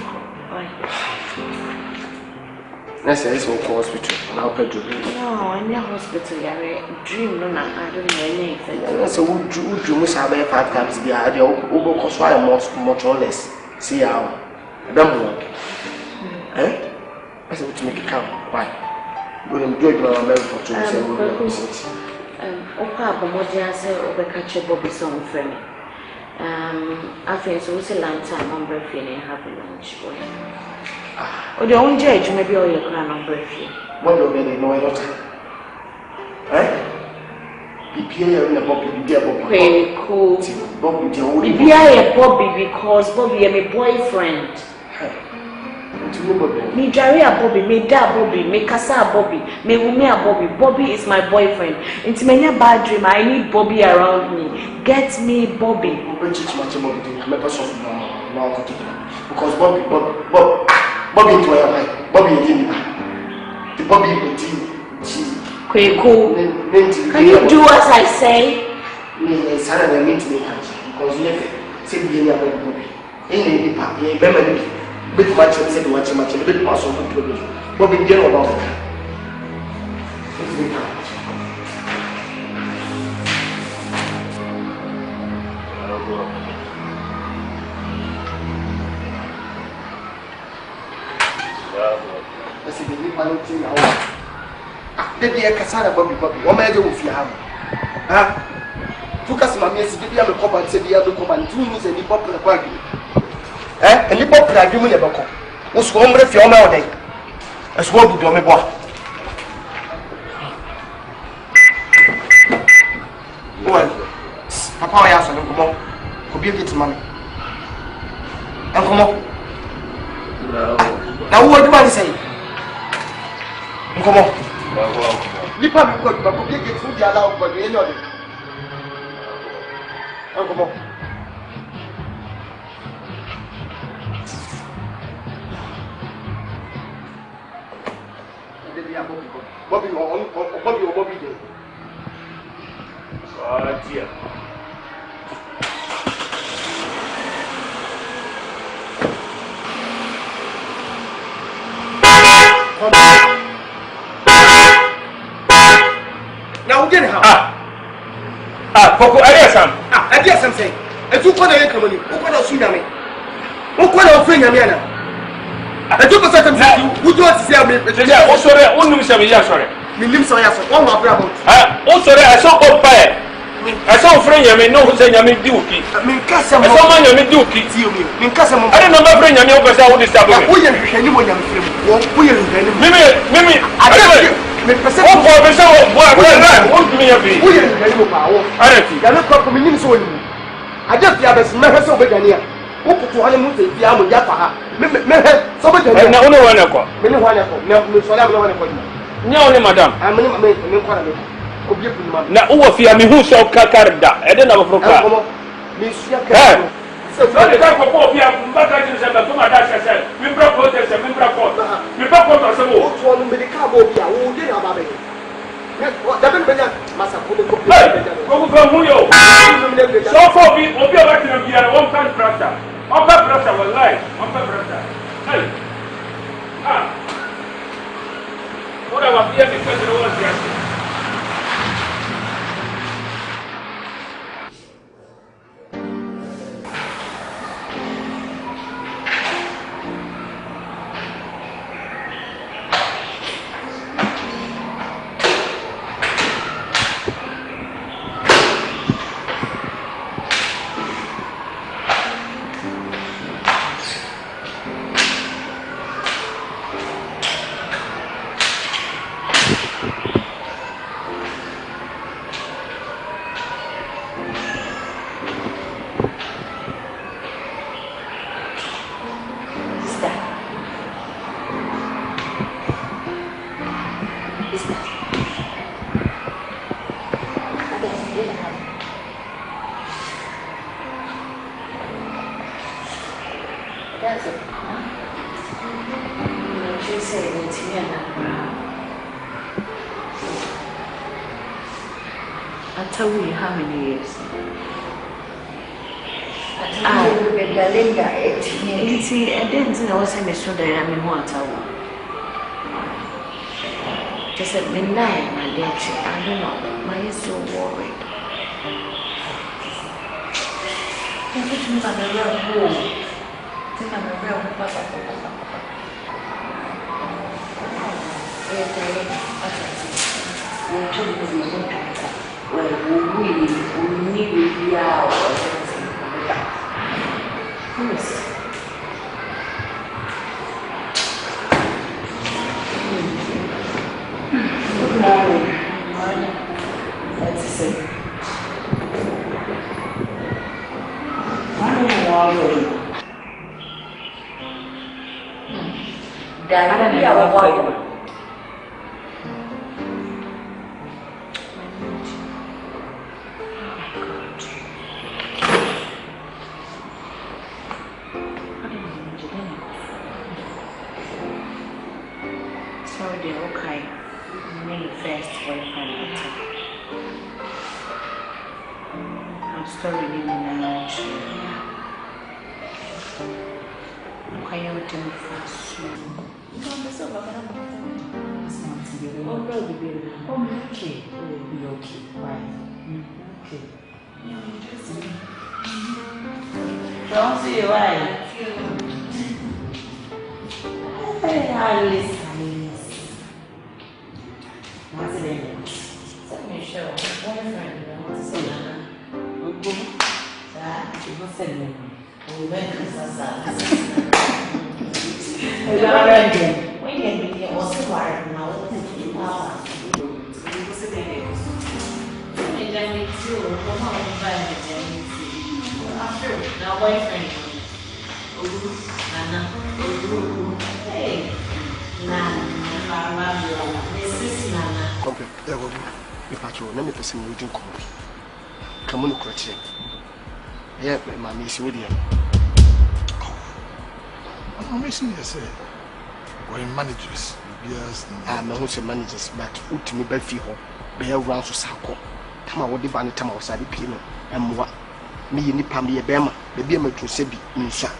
Speaker 2: let's say it's all hospital. Now, Pedro.
Speaker 3: No, in the hospital, you're dream. No, I don't know anything.
Speaker 2: So, would you must have 5 times the idea of cost why much or less? See how? Don't work. Eh? I said, to make it count. Why? Go and do it for America for 2 years.
Speaker 3: Oka Bomodia said, catch a Bobby song for me. I think so. It's a long time on breathing and having lunch. Or the own judge, maybe all your grand on breathing.
Speaker 2: What do they know? Eh? BPA and Bobby,
Speaker 3: cool.
Speaker 2: Bobby,
Speaker 3: Bobby, because Bobby is my boyfriend. Me Jaria Bobby, me Da Bobby, me Kasa Bobby, me Umea Bobby. Bobby is my boyfriend. It's my bad dream. I need Bobby around me. Get me Bobby.
Speaker 2: Because Bobby into your mind. Bobby in the Bobby in
Speaker 3: can you do as I say?
Speaker 2: Sarah, I mean to because you say be any Bobby. Any Bobby. Bit much said much a bit more so good. Bobby in general about it. I said, the people think now. Did the Cassandra Bobby, what may I do with you? Focus my message, did you have a cop and said the other cop and 2 minutes and the popular party? And the popular agreement never come. What's home with your day? As well, do me boy. Well, Papa, I asked him, come on, could be a bit money. And come on. Now, what do I say? Come on. The public could be a bit food allowed, but you know it. And come on. Bobby or Bobby Day. Oh dear. Now get how?
Speaker 1: Coco,
Speaker 2: I guess I'm saying. And you call the company. Who call us Sunami? Who call our friend Yamiana? I took a second time. Who don't see me?
Speaker 1: Yeah, also, only sorry.
Speaker 2: Minim so yaso. One more bravo.
Speaker 1: Also, I saw up fire. I saw a friend Yami, no, who said Yami Duki.
Speaker 2: Minkasa,
Speaker 1: I saw my Yami Duki.
Speaker 2: Minkasa,
Speaker 1: I don't know my friend Yami over there. What is that?
Speaker 2: We are anyone Yam film. We are
Speaker 1: Mimi, I don't know. What do me a bit?
Speaker 2: We are any power. I don't think I look up for Minim so. I just have a smell so big here. Who put to honeymoon to Yamu Yapa? Somebody,
Speaker 1: no one.
Speaker 2: Many one, so I don't want to.
Speaker 1: No, madam.
Speaker 2: I'm
Speaker 1: now, who of you who saw Kakarda? I don't know from Kaka. So, the type of poor people, Bakajas and Batuma Dasha, we brought protest and we brought we brought us a walk.
Speaker 2: One with the cabo, who did about it. What doesn't mean Massa put the
Speaker 1: go from Muyo. So, for me, will be about to be a 1 time brother. On that brother will lie. On that brother. Hey. What about the other question? What was
Speaker 3: Tell me how many years?
Speaker 9: Linda, 18 years.
Speaker 3: I didn't know what's in the show that I'm in one tower. Just at midnight, my dear, I don't know. My is so worried. I think I'm a real home. I think I'm a real well, we need to be out or something like that. Yes. Good morning. That's it. I don't know. Don't see why. Hey, Alice. What's the name? Let me show. Boyfriend. What's the name? What's the name? We went to Sasa. We got ready. We can be also wired now. What's the name? I don't need to. Come on, now boyfriend. Nana. Hey. Nana. This is Nana.
Speaker 2: Okay, there will be. If I told me, person waiting call. Come on, crutch. Yeah, my miss William.
Speaker 4: I'm missing you, say. We're managers. Yes.
Speaker 2: I'm not who's managers, but ultimately, Belfie Hall. Be around to Sako. Come on, what the banner time outside the piano. And what? Me ni pam ye bema be be ma tro se bi nsa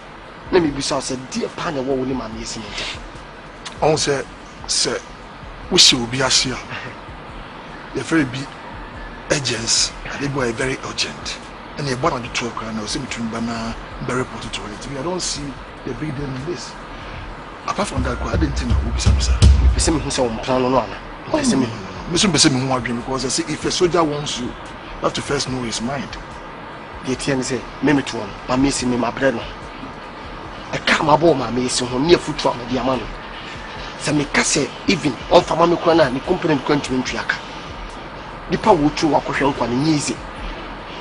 Speaker 2: na me bisa se die pa na wo ni ma me esi nta
Speaker 4: on se we should obi asia the very be agents they boy very urgent and they bought on the truck and I say between bana very report to it I don't see the big deal in this apart from that I didn't think I would be some sir
Speaker 2: be say me hu se wo plan no ana be say me hu adwin because I say if a soldier wants you have to first know his mind. Yetian say, Meme to one, my missing me, my brother. I come aboard my mason who near foot from the Diamano. Some casse even on Famano Corner, the company country in Triaca. The power would chew up with one easy.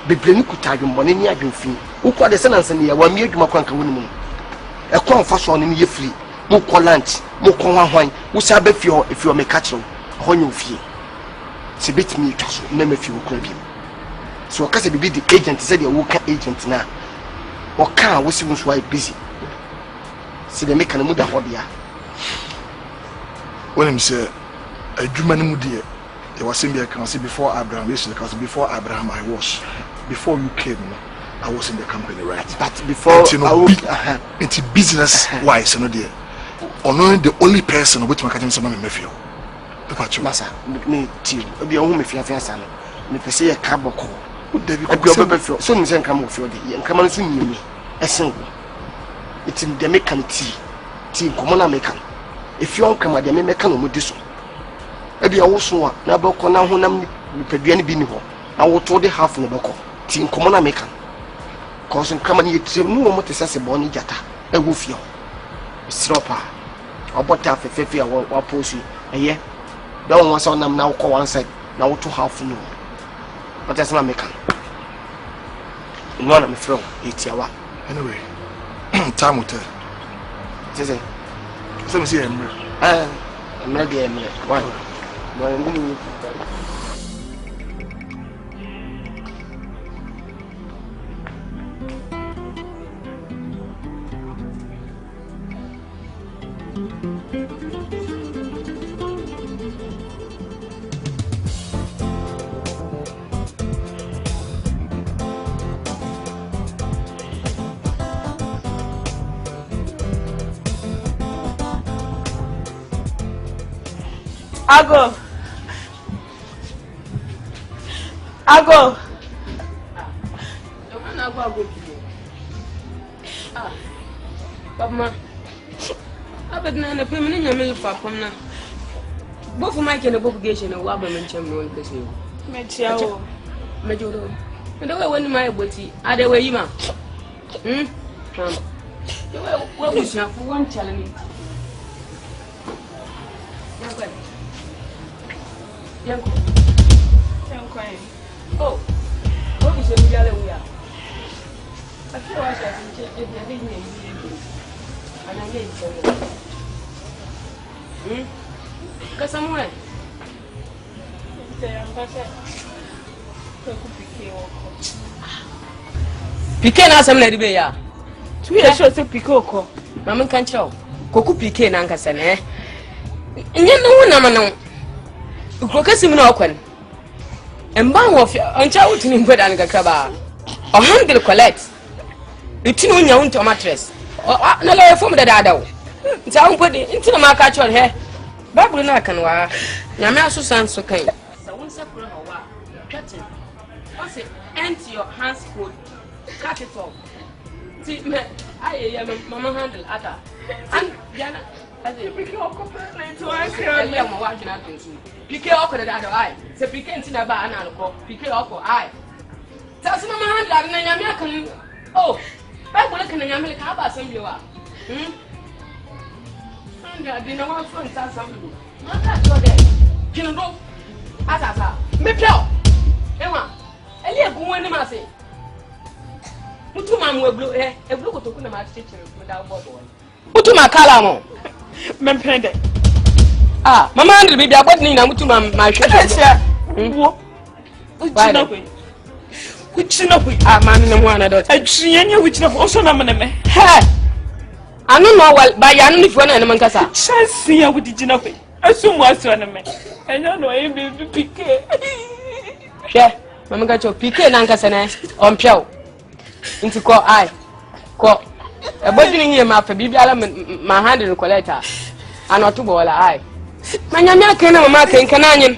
Speaker 2: The Blenucutagum, Bonini, I've been free. Who called the sentence in the 1 year to my conquer woman. A corn fast on in year free, no call lunch, no corn wine, who shall be fear if you are my catcher, on your fee. She beat me to name if you will him. So because be the agent said you work agent now. Or can we see why busy? See they make an muda for dia.
Speaker 4: When him say a German mudi, there was simply a council before Abraham. Yes, the council before Abraham I was. Before you came, I was in the company, right?
Speaker 2: But before
Speaker 4: it's business wise, no dear. Ono the only person which makajim sama me mefio. Pepacho.
Speaker 2: Masa, me ti. Obi ohun me fiafia sa no. Me pese ye ka boko.
Speaker 4: David
Speaker 2: Obi obefio. So ni se nka mo fio de. Ye nka man so nyimi. Esen. Itim de mekan ti komo na mekan. If you nka ma de me mekan no modi so. Ebi awo so a na beko na honam nipadua ni bi ni ho. Na wo to de half no beko. Ti komo na mekan. Cause nka ma ni yetim no mo te sese bo ni jata. E wo fio. Stropa. Obota fefefe a wa posi. Eye. Don't want some now call one side. Now to half no. But that's not making. None of me from 8 hours.
Speaker 4: Anyway, time will tell.
Speaker 2: Say,
Speaker 4: let me see him.
Speaker 2: I'm not there. Why?
Speaker 6: Ago. Papa, abedna na pe mene nyame papa na. Bofu Mike na bofu geshe na wa ba menchem no nkese. Mechia o. Mejoro. Ndo we ni mai boti. Ade we yima. Wa busia fu wan challenge. Yanko. Oh, what is the other way? I feel like I should check the thing and I get it. Because somewhere. Piquet na some lady be ya. 2 years sure say Piquet ko. Mama kan chow. Koku Piquet na nka sene. Nya no na ma no. Ko kasim na okwan. Emba wo oncha wutini mpoda nka kraba. O handle collect. Itini unya unto mattress. Na la form da dada wo. Nta mpodi ntina ma ka chor he. Bible na kan wa. Nyame asusan so kan. Sa won sekure ho wa. Cutting. O say empty your hands cold. Cut it off. See me aye mama handle ata. And yana Piquet oko plan to answer. I am watching at you. Piquet oko da da ai. Se Piquet ntina ba ana ko. Piquet oko ai. Tasi mama handle na nyame kan. Oh. Bible kan nyame ka ba san biwa. Anga di na wa front ta san biwa. Maka to de. Kindo. Asasa. Me pio. Ewa. Eli egun ni ma se. Mutu ma mu eblu kotoku na ma chechere mu da bobo. Mutu ma kala mo. Mempende. Ah, mama Andre bibi abodi na mutu ma hwehwe. Wo. Uchina kwe. Uchina kwe. Ah, man na mu ana dot. Achienya uchina kwe oso na meneme. He. Anu no wal ba ya anu ni fo na ne mankasa. Chance ya wudi jina kwe. Asu mu aso na me. Enya no e bibi Piquet. Hwe. Mama ga cho Piquet na nkasa na onpiao. Inti ko ai. Ko ebodi ni ma fa bibiala ma handle collector anoto bola ai manya me aka na mama aka nka na anyen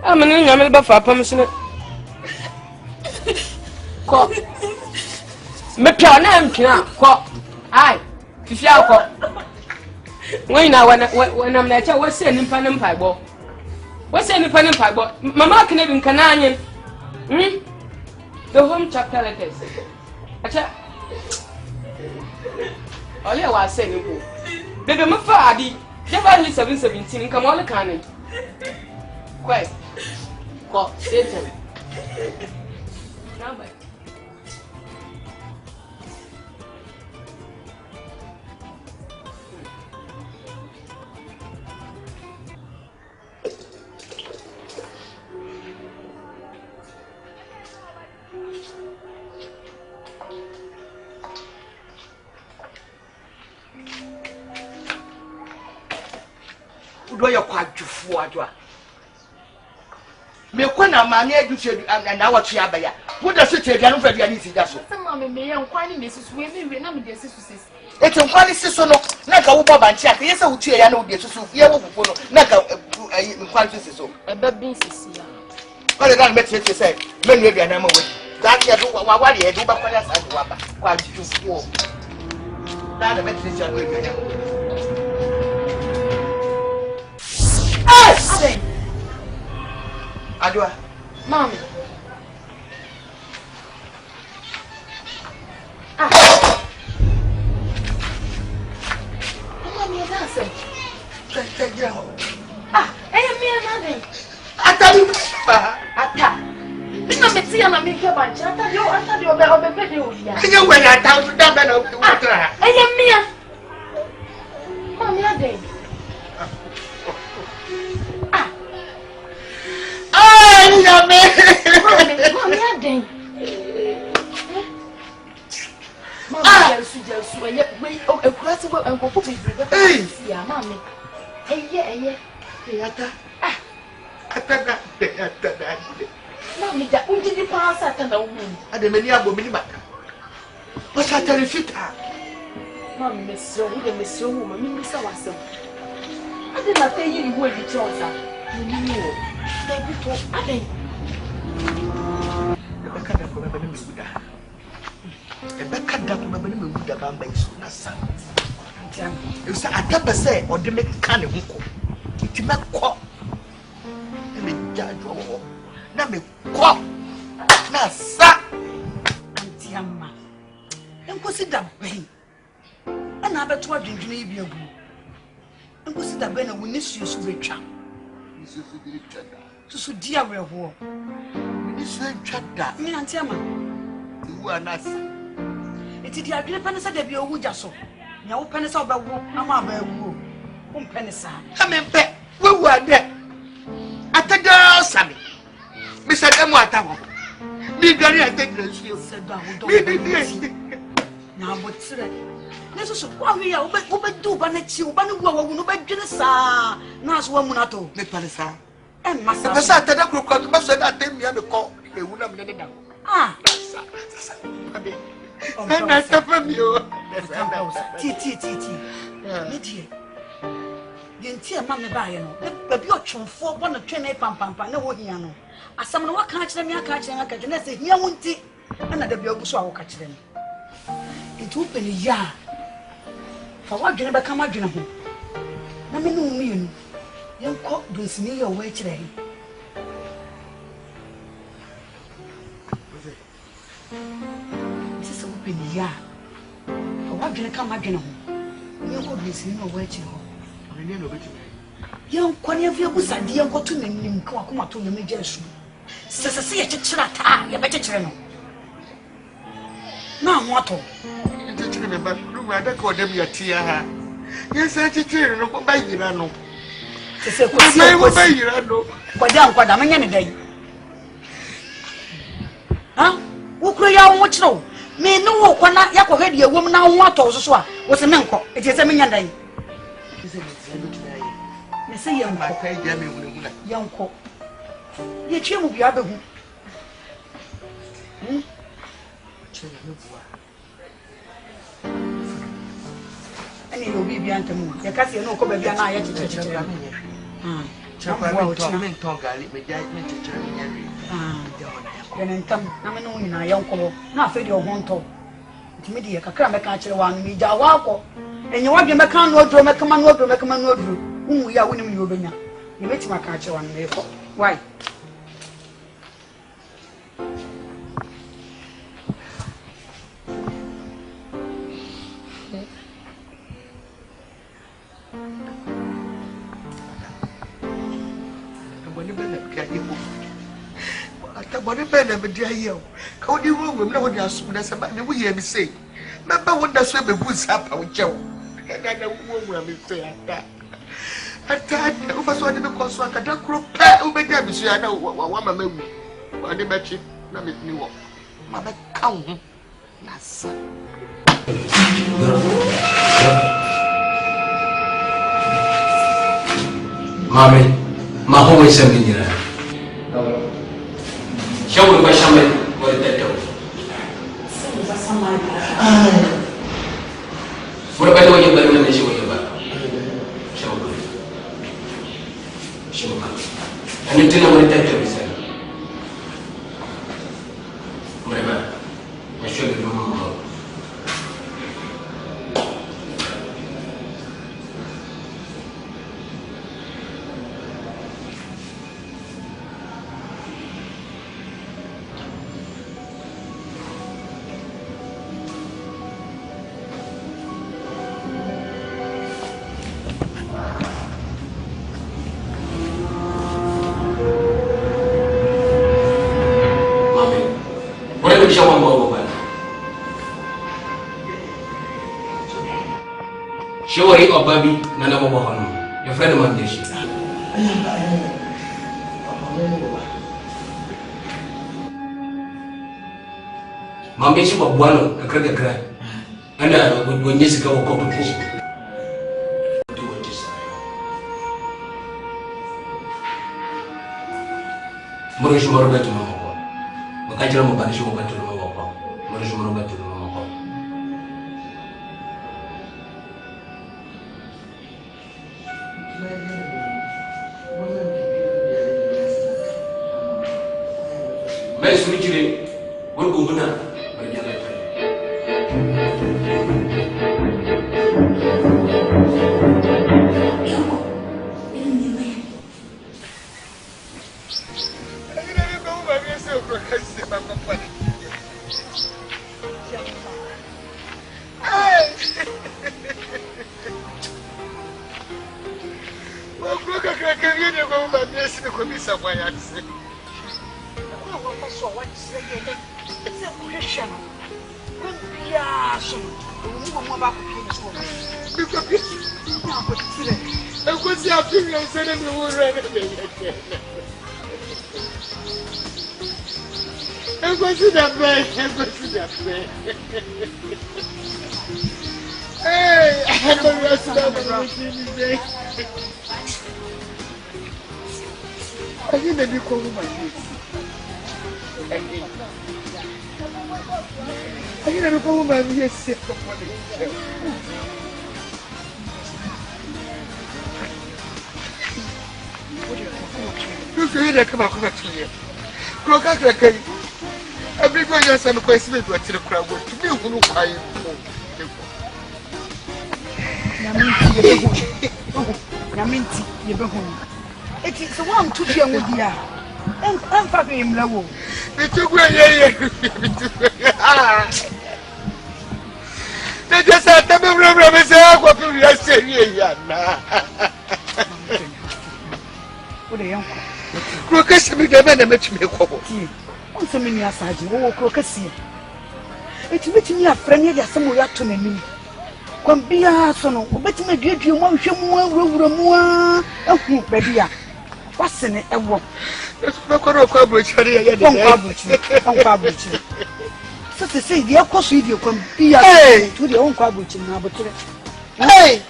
Speaker 6: amene nyame ba fa pam sene ko me pia na mpia ko ai fifia ko won na wana na cha wose nimpa ne mpa gbo wose nimpa ne mpa gbo mama aka na bi nka na anyen the home chapter letters acha Ole wa say ni ko. Bebe me fa adi. January 717 nka mo le kan ni. Kwai. Ko Satan. Number.
Speaker 8: Do your quadrufu adwa me kwa na ma na edufu na wa tua ba ya Who does it take? I don't feel any suggestion.
Speaker 3: Some of me and quite miss swimming, we never did sisters.
Speaker 8: It's a quality sister, Naka Uba Banchak. Yes, I would say I know the Susia will follow Naka quality sister. A baby sister. What did I make you say? Many of your number with that. You do what you do, but for us, I do what quite you for. That a message I will get. Hey! Adwa.
Speaker 3: Mommy. Mommy, that's it.
Speaker 8: Thank you.
Speaker 3: I am me and nothing.
Speaker 8: Ata.
Speaker 3: Nina meti ya na mike banchi. Ata di obe pedi ofia.
Speaker 8: Enye we na ta to da na utra.
Speaker 3: Eye mia. Mommy ade.
Speaker 8: Yummy.
Speaker 3: Mommy ade. Mommy jesu we ekurasi we enkopo bibi be ya mommy. Eye.
Speaker 8: Ata. Ata.
Speaker 3: Mommy da unji di pansa ta na wu.
Speaker 8: Ade meni abomini baka. O sa tarifita.
Speaker 3: Mommy mesio, we mesio wo mami misa wasem. Ade na te yi wo di chosa. Ni wo. Dai bito ade.
Speaker 8: Ebeka da ko bebe me guda. Ebeka da ko bebe me guda ba mba isu na sa. Ntiam. E sa ataba se o de me ka ne huko. Nti me ko. Me jajo wo. Na me ko. Na sa.
Speaker 3: Ntiam ma. Enkosi da ben. Ana abeto adwendwene ibi agu. Enkosi da ben na woni susu betwa.
Speaker 8: Susu di twada.
Speaker 3: Susu dia weho.
Speaker 8: Woni susu twada.
Speaker 3: Me ntiam ma.
Speaker 8: Iwu anasa.
Speaker 3: Eti di adwene pene sa da bi owu ja so. Nya wo pene sa obawo ama abawu. Wo pene sa.
Speaker 8: Amempe. Wewu ade. Atada sami. Mi se demo atawo. Mi gari ategre su.
Speaker 3: Se da wo do. Na abotire. Neso so kwa wi ya wo be du ba na chi wo ba na wu awu no be dwene sa. Na so wa mu na to.
Speaker 8: Me pale sa.
Speaker 3: Masa.
Speaker 8: Pesa atada kro kro ba so da temia me ko. Ewu na me ne da. Sa. Na tafa mi o.
Speaker 3: Ti. Me die. Yenti e ma me ba ye no. Ba bi otwonfo bo na twene pampampa na wo hia no. Asam no waka akire me aka akire na se hia wonti. Na da bi obuso a wo ka kire no. Nti upeni ya. Fa wadwene be kama dwene ho. Na me no mienu. Yenko donsini ye wo akire he. Sisi upeni ya. Fa wadwene kama dwene ho. Yenko donsini ye wo akire ho. Young Quania was a dear go to name Kakuma to the major. Says a chitra, you better channel. Now, what? I don't call them your tea. Yes, I did no by you. No, to say, what by you? But down, what I'm any day. Huh? Who cry out much no? Me no, when not Yako had your woman now, what also was a manco. It is a million day. Say young cock. Ye chin will be other who. And it will be beyond the moon. The Cassia no come again. I had to touch it. And come, I'm an only young color, not for your one talk. Media, I can't catch one, me, Jawako. And you want your mecan or drum, make a man or make a man or whom we are winning you. You make my catcher one day. Why?
Speaker 8: What a pen, but dear, you. How do you room? No one else would have said, we hear me say. Remember when that's where the woods up our Joe. And I know what we say that. At that, over so I didn't cause one. I don't grow pet over there, Monsieur. I know what one man will. I didn't bet you. Let me know. Mamma, come. Nasa.
Speaker 10: Mammy, my home is a million. Show me my shaman. bari na shi wani ba shi ba ani tana wani tattara bisa mai ba ya shi da mu Shawari Obabi na na baba hanu. Your friend man deshi. Mambe shi babwano kakra. Ana wonye sika wo competition. Do what you say. Moro shi moro betu no ko. Makajira mo bani shi mo betu no ko. Moro shi moro betu no ko. Mais celui qui est bon gouverneur, il y a la
Speaker 8: So what say it's a question. Yeah, so we move back to because I could see a few years and we were ready. I go to that way, I go to that way. Hey, I have a rest of the I didn't be calling my kids. I didn't know my yes, sick of money. You can come out to you. Look at the cake. Every one has some question to the crowd to me who I Yaminti, you're home. It is the one to be with you. I'm fucking him low. They took away. They just had to be remembered as I was to yesterday. What a young crocus me the man met me. What's a mini assage? Oh, crocus. It's making me a friend of some way to me. Come be a son, but me give you one more, baby. What's in it? A walk. It's not going to publish. So to say, the course with you can be a to the own publishing now, but hey.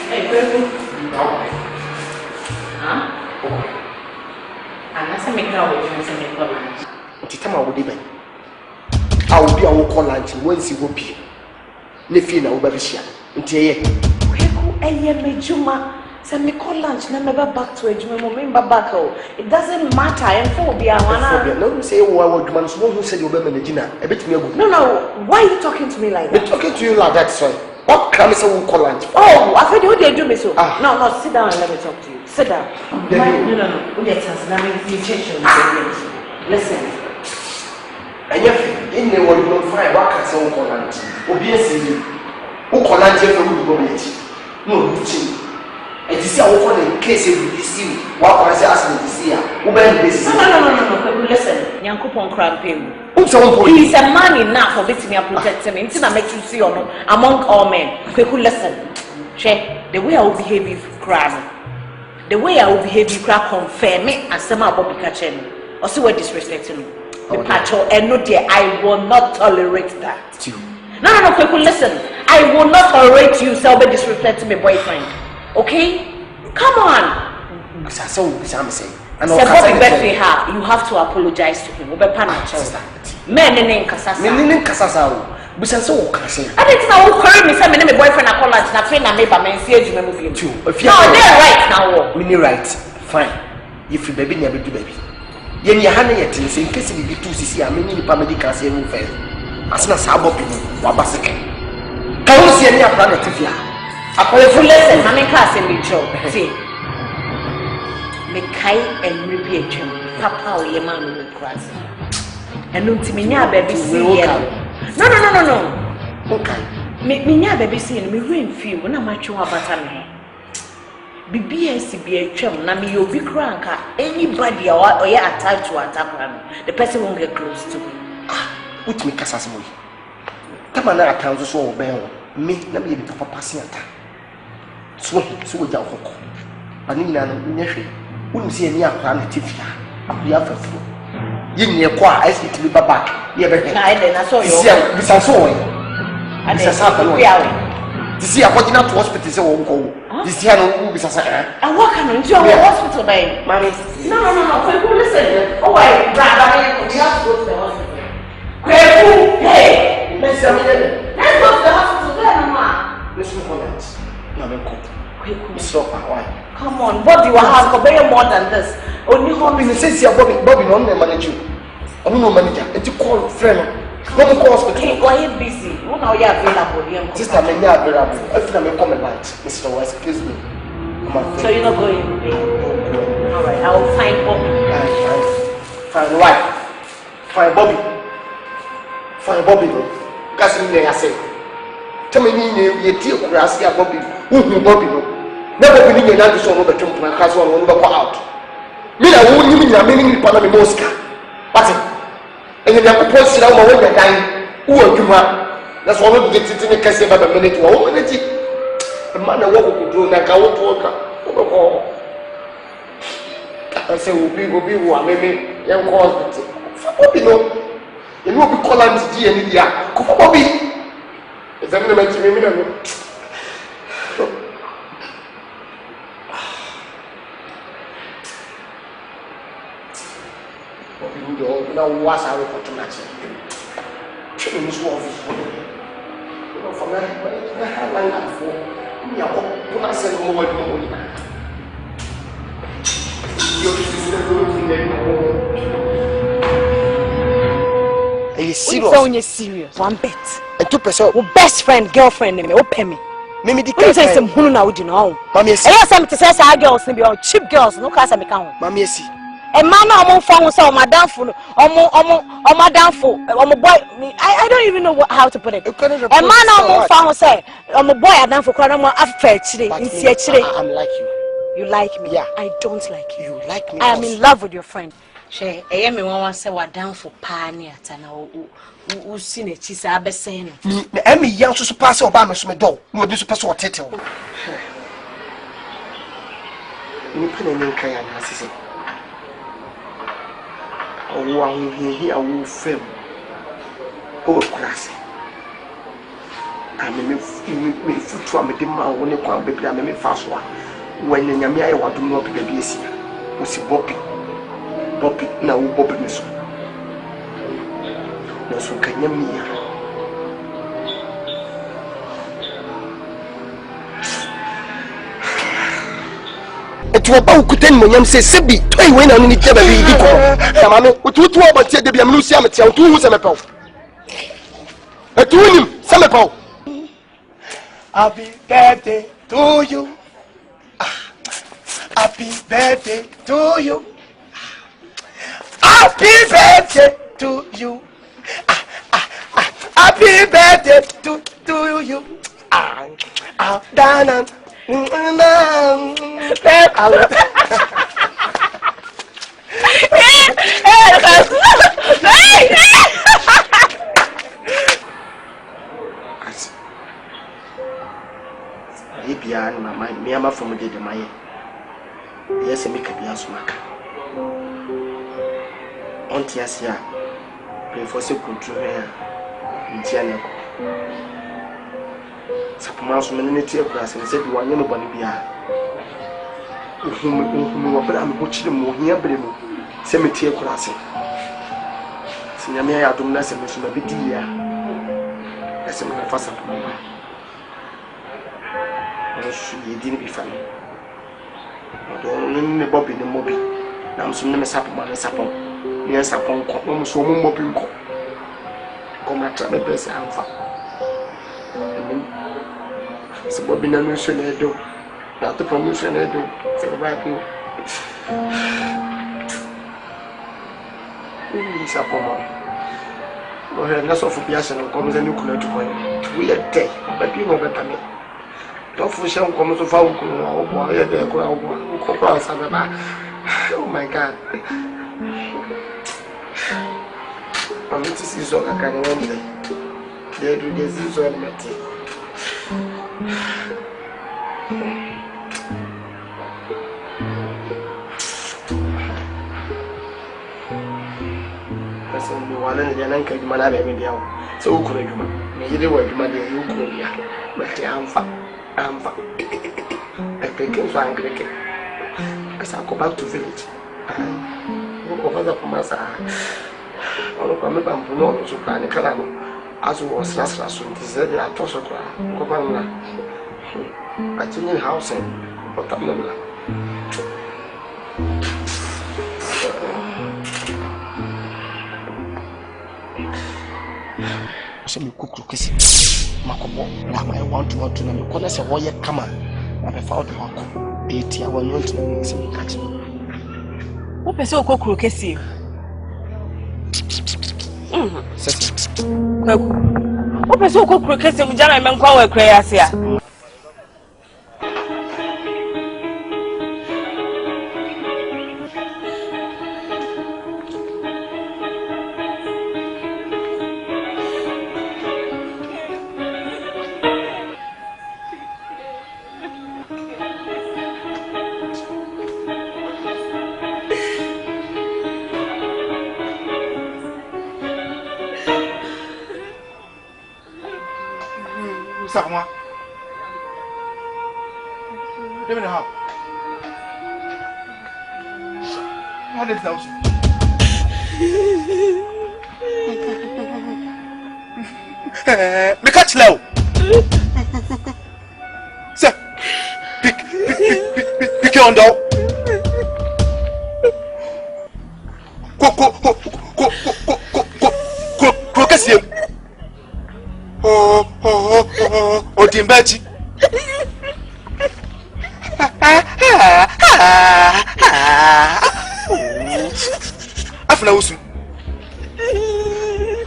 Speaker 8: Hey, baby. Huh? I'm not saying how we can say lunch. What you tell me about it? I will be our call lunch once you will be. Nefina will be here. Until here. Juma. Send me call lunch. Never back to a Juma. Back. It doesn't matter. I'm phobia. No, say what man who said you were managing a bit me. No. Why are you talking to me like that? I'm talking to you like that, sir. What can I say? Will call lunch? Oh, I thought you would do me so. No, sit down and let me talk to you. Sit down. No. Listen. And yet, in the world, you don't find what can say call lunch. Obviously, who call lunch for good no, routine. And to see how often in case you see what I say ask me to see her. No. Listen, Yankupon Crown Pim. He is a man enough for letting me protect him. Until I make you see or not among all men. Listen, check the way I will behave if crime. The way I will behave, you crack confirm me and some about catching. Or see what disrespecting me. The patrol and no dear, I will not tolerate that. No, people, listen. I will not tolerate you, Selby, disrespecting my boyfriend. Okay? Come on.
Speaker 2: Asasa will be some say.
Speaker 3: And Bobby birthday her, you have to apologize to him. Men in Casasa. Men in Casasa.
Speaker 2: Because so say.
Speaker 3: I didn't know who me say me boyfriend at college na friend na me ba men see you me too. No, they're right now.
Speaker 2: Me right. Fine. If you baby never do baby. Yen ya hana yet in case we be too sisi a me ni paramedical say move first. Asna sa Bobby no wa baseke. Ka wo see any plan tifia.
Speaker 3: Akole full lesson na me class in the job. See. Me kai and repeat atwam. Papa o ye ma no class. Enu ntiminya baby see here. No. Okay. Me nya baby see me rain feel na ma twa abata me. BBS be atwam na me obi kranka anybody or you attached to attack the person won't get close to me.
Speaker 2: What me kasa asmo yi. Tama na atan so oben me na me bi papa pass ata. So we ja kokko. Ani na no nyehwe. Wonu se ani akwa na tifia. Akuya fafu. Yin ye kwa I see to be back. Ye be.
Speaker 3: Na ide na so yo.
Speaker 2: Bisa so we. Bisa sa pa no. This year what to hospital say won go. This year no bisa sa eh.
Speaker 3: And what can you do hospital by? Mommy. No. People listen. Oh wait, brother, we have to go to the hospital. Hey, let's go to the hospital there, mama.
Speaker 2: Listen for that. No, me come. So why?
Speaker 3: Come on, Bobby will have more than this. Only
Speaker 2: Bobby says here Bobby no manage you. I'm no manager. And you call friend. Go to hospital.
Speaker 3: Okay, go ahead busy. Who now you available?
Speaker 2: Sister, I'm not available. If I'm coming back, Mr. West, excuse me.
Speaker 3: So you're not going with me? All right, I will find Bobby.
Speaker 2: Fine, right. Fine, Bobby. Fine, Bobby. Because I say, tell me you deal with us here, Bobby. Bobby no. Never been in another song over to my class one when we go out. Me, I won't even have many people in Moscow. What's it? And then I propose to them when they're dying. Who are you, man? That's why we get it in a case about a minute or 1 minute. The man I walk with you, like I won't walk. I say, will be who are maybe young cause. Bobby no. You know, we call him to D and India. Come on, Bobby. Is that going to make me? Now was our opportunity. Children is one from that line for me. I said, more are you serious? One bet. And 2%.
Speaker 3: Best friend, girlfriend, and me. Open me.
Speaker 2: Mimi di
Speaker 3: kasa say some hunu na wodi no.
Speaker 2: Mami esi.
Speaker 3: Eya some to say say girls ni be cheap girls no kasa me kan ho.
Speaker 2: Mami esi.
Speaker 3: E man na omo fa ho say o madam fo no. Omo madam fo. Omo boy I don't even know how to put it. E man na omo fa ho say omo boy adam fo kra no afa chire, nsi a chire.
Speaker 2: I'm like you.
Speaker 3: You like me?
Speaker 2: Yeah.
Speaker 3: I don't like you.
Speaker 2: You like me?
Speaker 3: I am in love with your friend. She eye me wan say wa down for pa ni ata na u si na chi sa abesen no.
Speaker 2: Me emi yan so pass oba me so me do. No obi so pass o tete o. Ni pene ni kan ya na sisi. O wa hi awu fem. O krase. Me futu am de ma wo ne kwa bebre am me fa so a. When nyame aye wadum no be bia esi. O si Bobby na wo Bobby me so. No so kanya mi ya. Etu oba ukuten monyam se sebi toy we na ni je ba bi di ko. Ya ma me otu oba tie de bia me no si am tie otu hu se me paw. Etu nim se me paw. Happy birthday to you. Happy birthday to you. Happy birthday to you. Happy birthday to you. Dana. Ibian mama me ama from the maye. Yes, make a bias mark. On Tiasia, pay for so control here in Tiana. Suppose many of us and said, you are never going to be. wabra am ho chire mo hia bre mu se metie kurase sinyame ya adom na se me so na bidi ya ese me fa sa mo so yedi ni bi fa ni do ne bobi ne mobi na mso ne me sapo ma ne sapo ni sapo nko mo so mo mobi nko ko ma tra me pesa amfa se bobi na no so na do na to promotion na do se ba ko ni sapo mo o he na so fu bia se no ko mo ze ni kula to ko tu ye te ba bi mo ba ta me to fu se nko mo so fa ku no o bo ye de ko o bo ko ko sa ba oh my god I'm going to see so I can remember. They do this is all matter. Person no one and then can man have every day. So could you man? Maybe what you man you could ya. But I'm fat. I pick him so angry. As I go back to village. Over the Pomasa. Ono kwa meba mpuno so kwa ne kala no aso wo slasla so ndize de atoso kwa ko kwa na atinye house o tamna la so mi kukuru kesi makobo na ma want to na me kona se wo ye kama na be fa odo wako eti awon no ntimi ni se mi kachi
Speaker 3: wo pese okokuru kesi o pessoa com o que se me já não qual é criação
Speaker 2: Moi. Let me know how. How did that me catch low. Sir, pick your door. Go. Oh, Dimbachi. Afuna usu.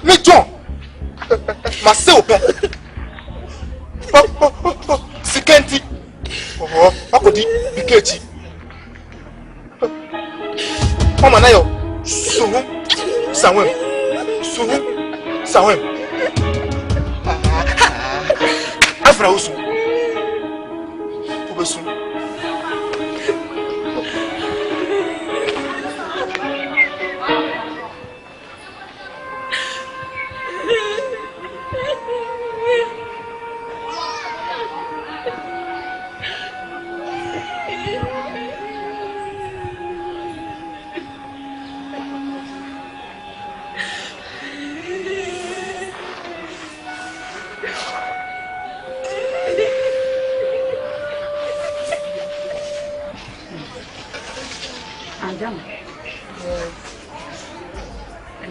Speaker 2: Me John. Myself. Sikenti. Akodi bikechi. Mama na yo. Sawem. Afra usu. Ubesu.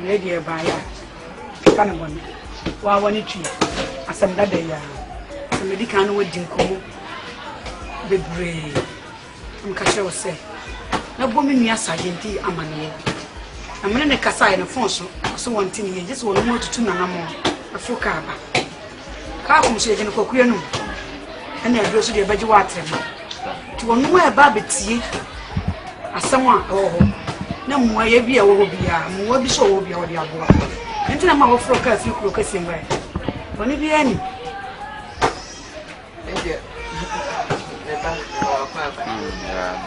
Speaker 6: Lady Baya, Panamon, while one tree, as some that day, the medical would jingle, the brave. Mkasha was say, no woman near Sargenti Amani. I'm in a casa in a phone, so one thing, just one more to two more, a full carba. Carcum said in a coquiano, and I go to the veggie water. To one more babbit, as someone, oh. Na mwa ye bia wo bia mwa bi so wo bia wo dia bo enti na ma wo fro ka fi kro ka simba oni bia ni
Speaker 8: enje neta wa kwa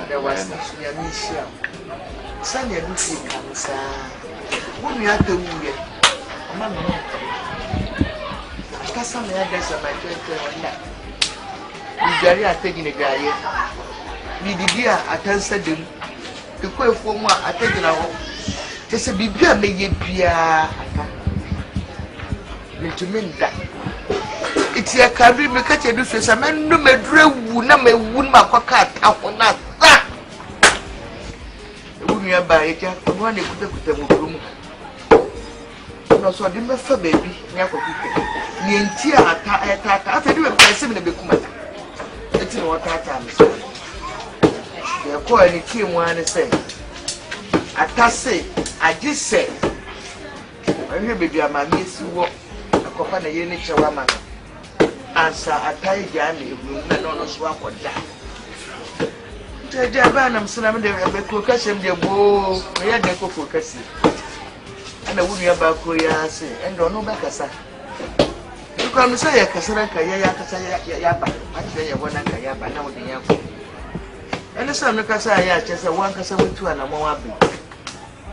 Speaker 8: there was ya mission sanya duti kansa wo mi ata wuye o ma me ka sa me ya desa ba tete wala ni jari ate ni gaye didi a atansa dem ekofo mu a atagina ho tese bibia meye bia ata ntumenda iti akabi me kache du so samenu medure wu na mewu na makwaka ata ho na sa ewu nua ba eja ono na ekuta mu kurum no so de me fa baby ni akokike ni enti ata ata de me pese me na bekumata eti no wata me so de ko ani ti mu an se atase agise ahe baby amami esi wo akofa na ye ni chewa ma ansa atai jani ebu na no so akoda jeje ba na msina me de be ko kasem de bo me de ko kasi ana wunu ba ko ya se endo no ba kasa ko mi say kasara ka ya kasa ya ba ati ya wona ka ya ba na wodi ya ko ene sa me kasa ya chese wan kasa mutu ana mo wa bi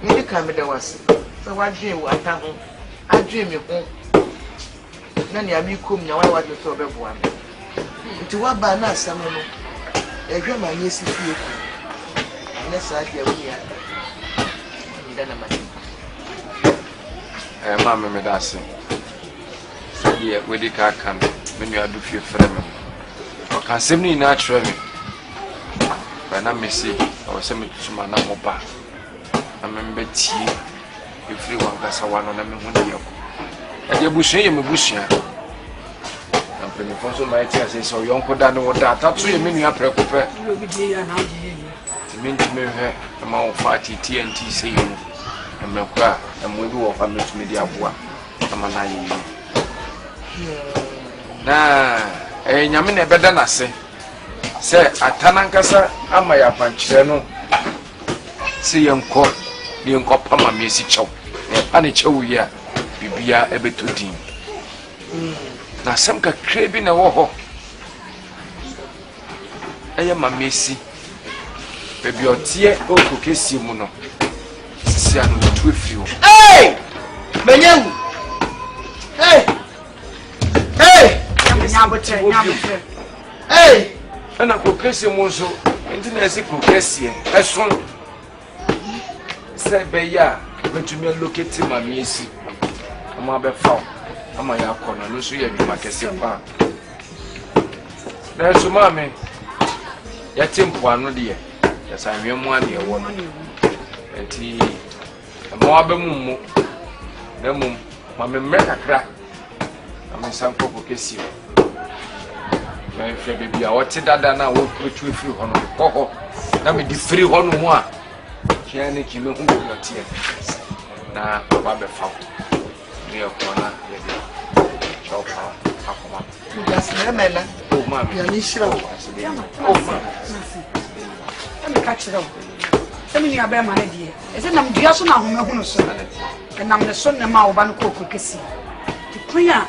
Speaker 8: ni ka me de wase sa wa dwe wa ta ho adwe me ho na ni ami kom nya wa de so be bo am nti wa ba na asam no e hwe ma nye si fie ko ene sa dia wuni ya ndana ma
Speaker 1: Mamma me dasi. Sadia wedi ka kan me nua do fie frɛ me. O kan sem ni na atwerɛ me. Ba na message o se me tuma na mo ba. Na me mbetie e free wan ka sa wano na me hu ne yako. E de busu ye me busu ya. Na pe me fonso ma eti ase so yonko da no da tatu ye me nua preko pɛ.
Speaker 6: Obi die ya na je.
Speaker 1: Ti me ntime hwɛ ma wo fa TNT se yi mu. Mekwa amwebi wo fa metumi di aboa kama na yi na nyame na ebeda na se atanankasa ama ya pankyere no se yenko pama miesi chew e pa ne chew ya bibia ebetodin na sam ka krebi na wo ho eye ma miesi bebi otie okokesi mu no sisi anu tu efrio
Speaker 8: hey menyewu hey hey
Speaker 1: ana kokesi mu so enti na esi kokesi eson se be ya betumi locate mami esi ama be fa ama ya kona no so ya dwuma kese pa na so mami ya tempo anu de ya sanwe mu ade e wo no enti mo abemu na mum ma me kakra na me sanko kokesi me fe bebia wote dada na wo kwetu free ho no ko na me di free ho no mu a kia ne ki me hu bi otie na ba be fa ni ko na ye di chopa akoma
Speaker 8: das na mena
Speaker 1: o ma
Speaker 8: ya ni shira
Speaker 1: o ma
Speaker 6: Emi ka chiro emi ni abe ma ne die ese nam dia so na home hu no so nam ne so ne ma oba no kokko kesi ti kunya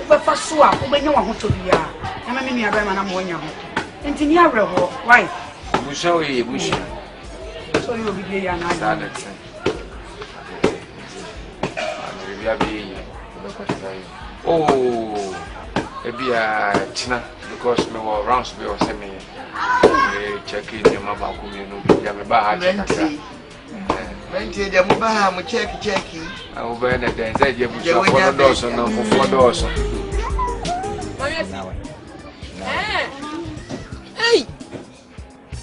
Speaker 6: oba fa so a obenya wa hoto bia na me ni abe ma na mo nya ho enti ni awre ho why
Speaker 1: busha we busha
Speaker 6: so yo bi die ya na
Speaker 1: da da tse bia bi oh ebia china because me were rounds be o se me check in your mama ko me no bia me ba ha check
Speaker 8: Menti dia mo ba mo check
Speaker 1: awu ba na den say je busu for do so na for do so
Speaker 6: hey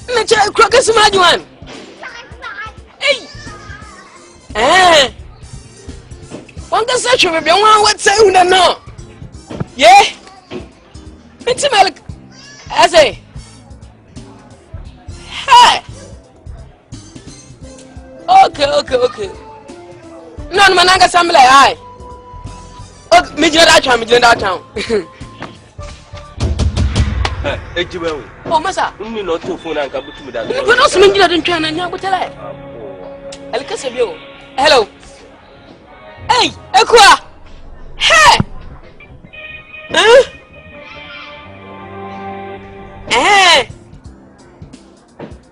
Speaker 6: me check croquet smaji wan hey wan ka say chwe be wan what say una no yeah it's milk I say hey okay no mananga samle ai okay me jira that town
Speaker 11: ejiwewe
Speaker 6: oh masa
Speaker 11: ummi no to phone anka butu mi da
Speaker 6: ko no sumin jira din twana nya butala alkasa biyo hello hey ekwa hey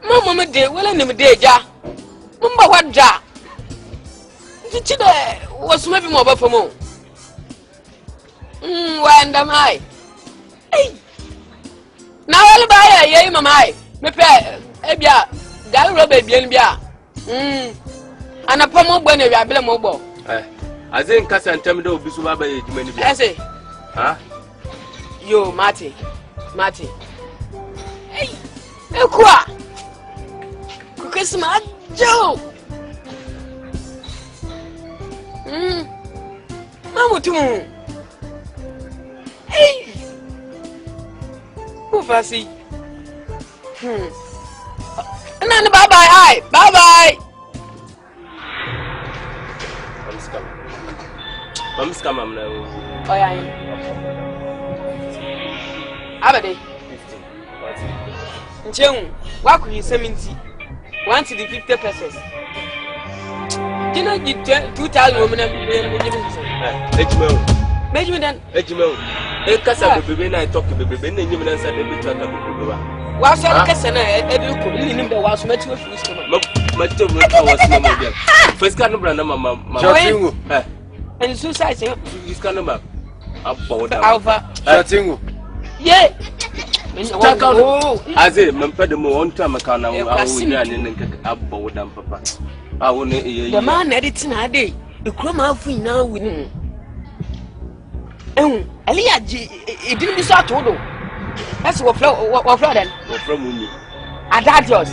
Speaker 6: mama me de wala ni me de ja mumba wadja nti de wasuma bi mo ba famo wanda mai na wala ba ya yayi mama ai me pe Ebia, gal robe bien bia. Anapa mo gbo na wi abele mo gbo.
Speaker 11: Azen kasa ntem da obi so baba ye juma ni bia.
Speaker 6: Ese.
Speaker 11: Ha?
Speaker 6: Yo, Marty. Hey. Ekwa. Kukesima Joe. Mamu tumu. Hey. Ufasi. Nani bye bye. Bye bye.
Speaker 11: Mam scam am na.
Speaker 6: Oh yeah. Abade. 15. Nchenu, wako yi 70. Want to the 50 pesos. You know, you 2,000 women.
Speaker 11: Ejimel. E kasa bebe na talk bebe na nyim na nsa de betu aka bebe.
Speaker 6: Wa so na kasa na edu ko ni nim de wa so mati wa fi so
Speaker 11: ma te mo ka wa so ma bia. First card no bra na mama.
Speaker 2: Shotingu.
Speaker 6: And suicide say
Speaker 11: this card no ba. Abba da.
Speaker 6: Alpha.
Speaker 2: Shotingu.
Speaker 6: Yeah.
Speaker 11: Aze mempa de mo on time ka na awu ni ani nka abba woda papa. Awu ne ye.
Speaker 6: The man edit na dey. E kro ma afu ina wu ni mu. Elia e didn't be so todo. That's what flow then.
Speaker 11: From me.
Speaker 6: Adadios.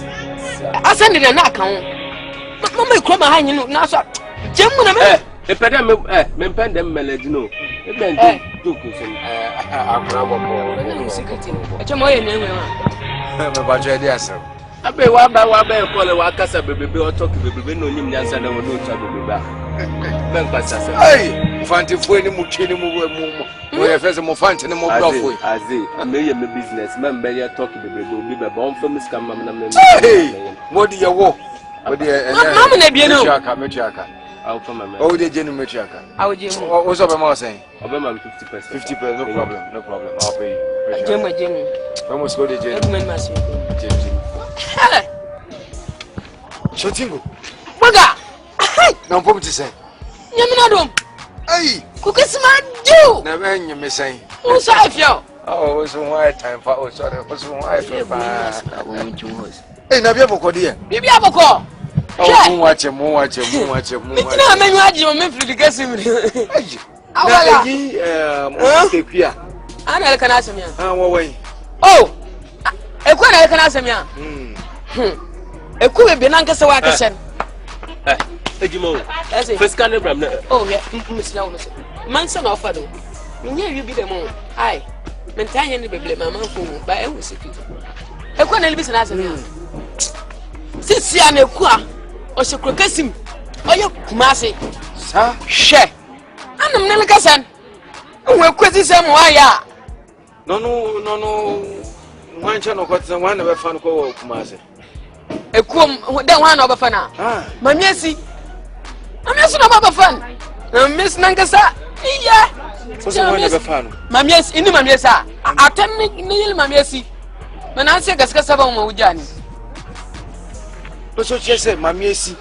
Speaker 6: I send it na account. Mama e kro ma ha nyinu na so. Jemu na me.
Speaker 11: E pede me pen dem melody no. E ben joke so.
Speaker 2: Akura bobo.
Speaker 6: Na secret. E chemo ye na enwe wa.
Speaker 2: Me ba je dey asem.
Speaker 11: Abe wa ba call wa kasa bebe o talk bebe no nyim nyansa na wo no cha bebe. Ben pasa se.
Speaker 2: Hey, fantifo ni mutwe ni mu. No ye fese mo fante ni mo blofo.
Speaker 11: Aze, me ye me business, man be ye talk bebe obi be bon fam scam mam na me.
Speaker 2: Hey, what do you wo? What do you
Speaker 6: Mama na bia no.
Speaker 2: Mechiaka.
Speaker 11: I'll come man.
Speaker 2: Oh, they jenu mechiaka.
Speaker 6: I will jemu.
Speaker 2: What's up am saying?
Speaker 11: Obe man 50%.
Speaker 2: 50%, no problem. I'll pay you.
Speaker 6: Jemu.
Speaker 2: When we go the jenu.
Speaker 6: Egmen masu.
Speaker 2: Jenu. Shotingu.
Speaker 6: Boga.
Speaker 2: Na mpom ti say.
Speaker 6: Nyamina dom.
Speaker 2: Hey,
Speaker 6: Kukesima do.
Speaker 2: na ben nyame say.
Speaker 6: Who say afio?
Speaker 2: Oh, so why time for oh sorry. So why for
Speaker 6: I want to host.
Speaker 2: Hey, na bia boko de.
Speaker 6: Bibi aboko.
Speaker 2: Oh, mu wache.
Speaker 6: Mitina amenyu aji o me free kesim.
Speaker 2: Aji.
Speaker 6: Awala.
Speaker 2: Mu tekua.
Speaker 6: Ana le kana asemia.
Speaker 2: Wo wen.
Speaker 6: Oh. Ekwa na le kana asemia. Ekwa be na nkese wa kesen.
Speaker 11: Ejimo. First card no bra na.
Speaker 6: Oh yeah, misna wo se. Man se na ofa do. Nya wi bi dem. Ai. Mentanya ni beble mama fo ba e wo secret. Ekwa na le bi se na asemia. Sisi ana ekwa. O se krokesim. Oye kumase.
Speaker 2: Sa
Speaker 6: She. Anam na le kasan. Wo kwezi se mo aya.
Speaker 2: No. Wancha no kwatsa wana be fa no ko kumase.
Speaker 6: Ekum den wana obafa na. Mamiesi na obafa. Miss Nangasa. Iya.
Speaker 2: So wana be fa no.
Speaker 6: Mamiesi ini mamiesa. Atem ni yele mamiesi. Mana se gaskasa ba mo wujani.
Speaker 2: So chese mamiesi.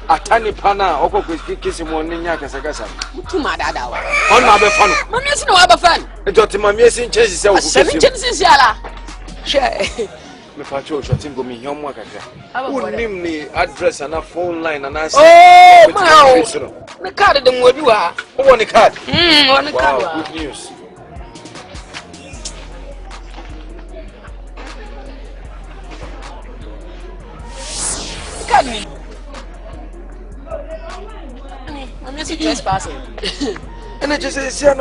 Speaker 2: Atani pana okokisi mo nya kasakasa.
Speaker 6: Mutuma dadawa.
Speaker 2: On na be fa no.
Speaker 6: Mamiesi na obafa.
Speaker 2: Ejoti mamiesi nchesi se okokisi.
Speaker 6: Asemi nchesi ala. She.
Speaker 2: Me fa cho Shotingu mi hom akaka. Unim ni address and a phone line and answer.
Speaker 6: Oh, my. The card dem wobi wa.
Speaker 2: Who want the card?
Speaker 6: On the card.
Speaker 2: Wow, good news.
Speaker 6: Card me. I'm just trespassing.
Speaker 2: And I just say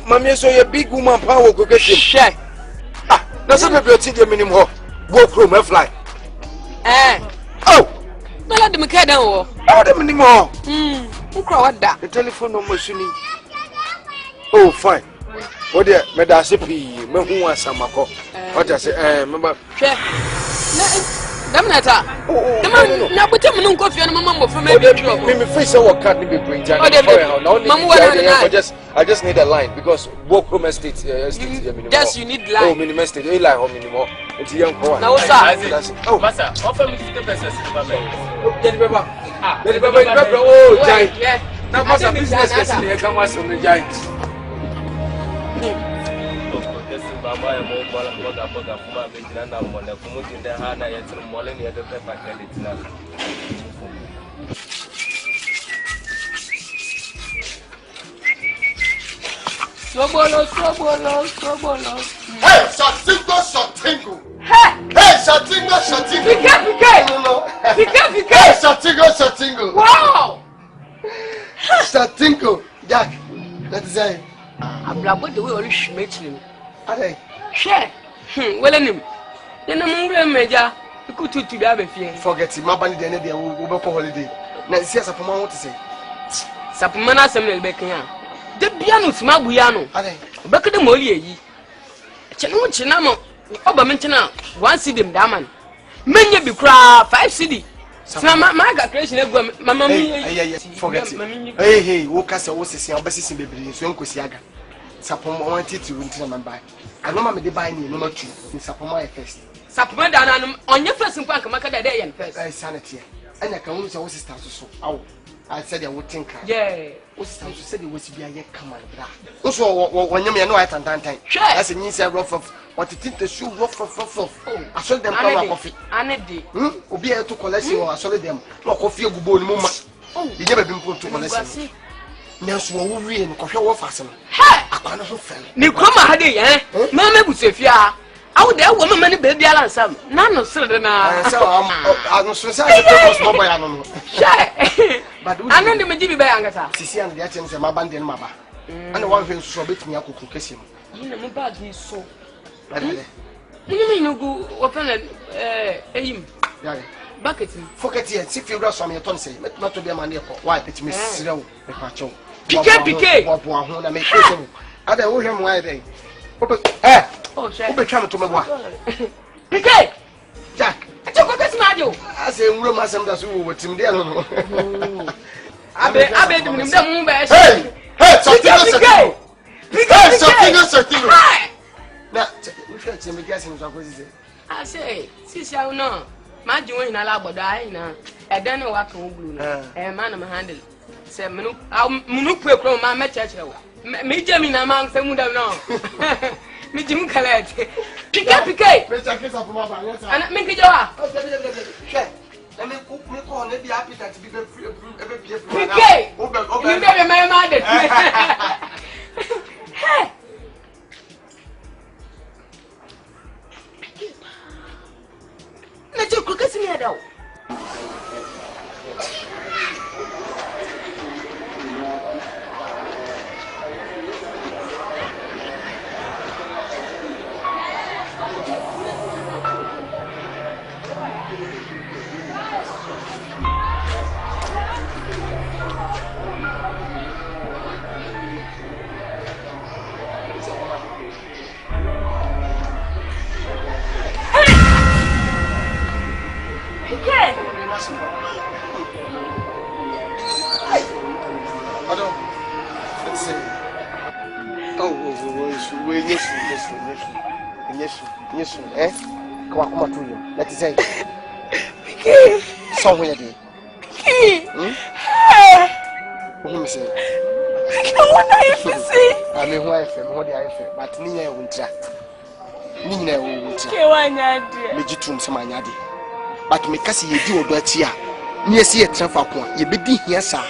Speaker 2: mommy so you big woman power go get him.
Speaker 6: Share.
Speaker 2: Na some be oti dem nim ho. Walk room e fly. Oh.
Speaker 6: Mala dem ka dan wo.
Speaker 2: Oh dem nim ho.
Speaker 6: Ukra wada.
Speaker 2: The telephone number suni. Oh fine. What there me da se pi me hu asamako. What I say remember.
Speaker 6: Hwe. Na dem na ta. Dem na butem no kofi no mama mo from me bi tro.
Speaker 2: Me face what card be bring down. I just need a line because walk room estate minimum.
Speaker 6: Just you need line.
Speaker 2: Oh minimum estate. You like how minimum. It's young boy.
Speaker 6: Now what's up?
Speaker 11: Oh, massa. Offer me 50 pesos to buy.
Speaker 2: Dedi baba. Oh, giant. Now massa business person here come was on the giant.
Speaker 11: my mother, for my baby, and I'm on a promoting the hand. I had some more than the other paper.
Speaker 6: Sobolo.
Speaker 2: Hey, Shatingo. Hey, Shatingo.
Speaker 6: Pika.
Speaker 2: No. Hey, Shatingo.
Speaker 6: Wow.
Speaker 2: Shatingo. Jack, let's say.
Speaker 6: I'm like, what the way you schmate him?
Speaker 2: Hey.
Speaker 6: Share. Well, him. Then I'm going major. You could to have a fear.
Speaker 2: Forget it. My band the end of the work holiday. Now, see, as a woman want to say.
Speaker 6: Sapumana Samuel Beckham. The piano smart Buyano. Back at the Molly. Chinamo. Obamentina. 1 CD, Daman. Many be cry 5 CD. My creation, Mamma.
Speaker 2: Forget it. Hey, woke us a horses and basis in the building, so Uncle Siaga. Sapoma wanted to win to my buy. I know Mamma de buy me number 2 in Sapoma first.
Speaker 6: Sapoma on your first and Maka day and first.
Speaker 2: Sanity. And I can only say, what's so out. I said I would think.
Speaker 6: Yeah.
Speaker 2: What's the said it was to be a come on. Also, when you know at time. As a new rough of what it think the shoe rough. I saw them coffee.
Speaker 6: Andy.
Speaker 2: Be able to collect you or I saw them. No coffee, good bone, mumma. You never been put to collect. Now, so we and coffee or fasten. I can't offend.
Speaker 6: Nicoma had it, eh? Mamma would say, yeah. I would have woman many baby and some. None of children are. So I'm so sorry. But I know the Majibi Bayangata.
Speaker 2: Sisi and the Athens and my band in Maba. And the one who so bit me up to kiss him.
Speaker 6: You know, bad he's so. You mean you go open him? Bucket him.
Speaker 2: Forget it, if you rush on your tongue, say, not to be a man here. Why, it's Miss Slow, the pacho.
Speaker 6: Piquet.
Speaker 2: What one I make him. I don't know him why they. Oh, shall come to my wife.
Speaker 6: Piquet!
Speaker 2: Jack,
Speaker 6: I took a best radio.
Speaker 2: I say, room as I'm just with him there.
Speaker 6: I bet him in the moon.
Speaker 2: Hey, something. Now, we felt him guessing what was it.
Speaker 6: I say, since I know, my joint a lab die now. I don't know what can blue. A man of my handle. Say, I'll move from my match. Me Jamie among some would have known. Me Jim Calais. Piquet. And make it your. Let me cook me corn, let me happy that to be free. Piquet. You never my mother. Hey. Let you cook us in here though. Yes, eh? Come on, to you. Let's say, somewhere there. Who say? I mean, wife and what I feel, but Nina won't track. Nina won't track. Legitum Samanyadi. But me kasi ye do dotia. Near see a traffic point. Ye be here, sir.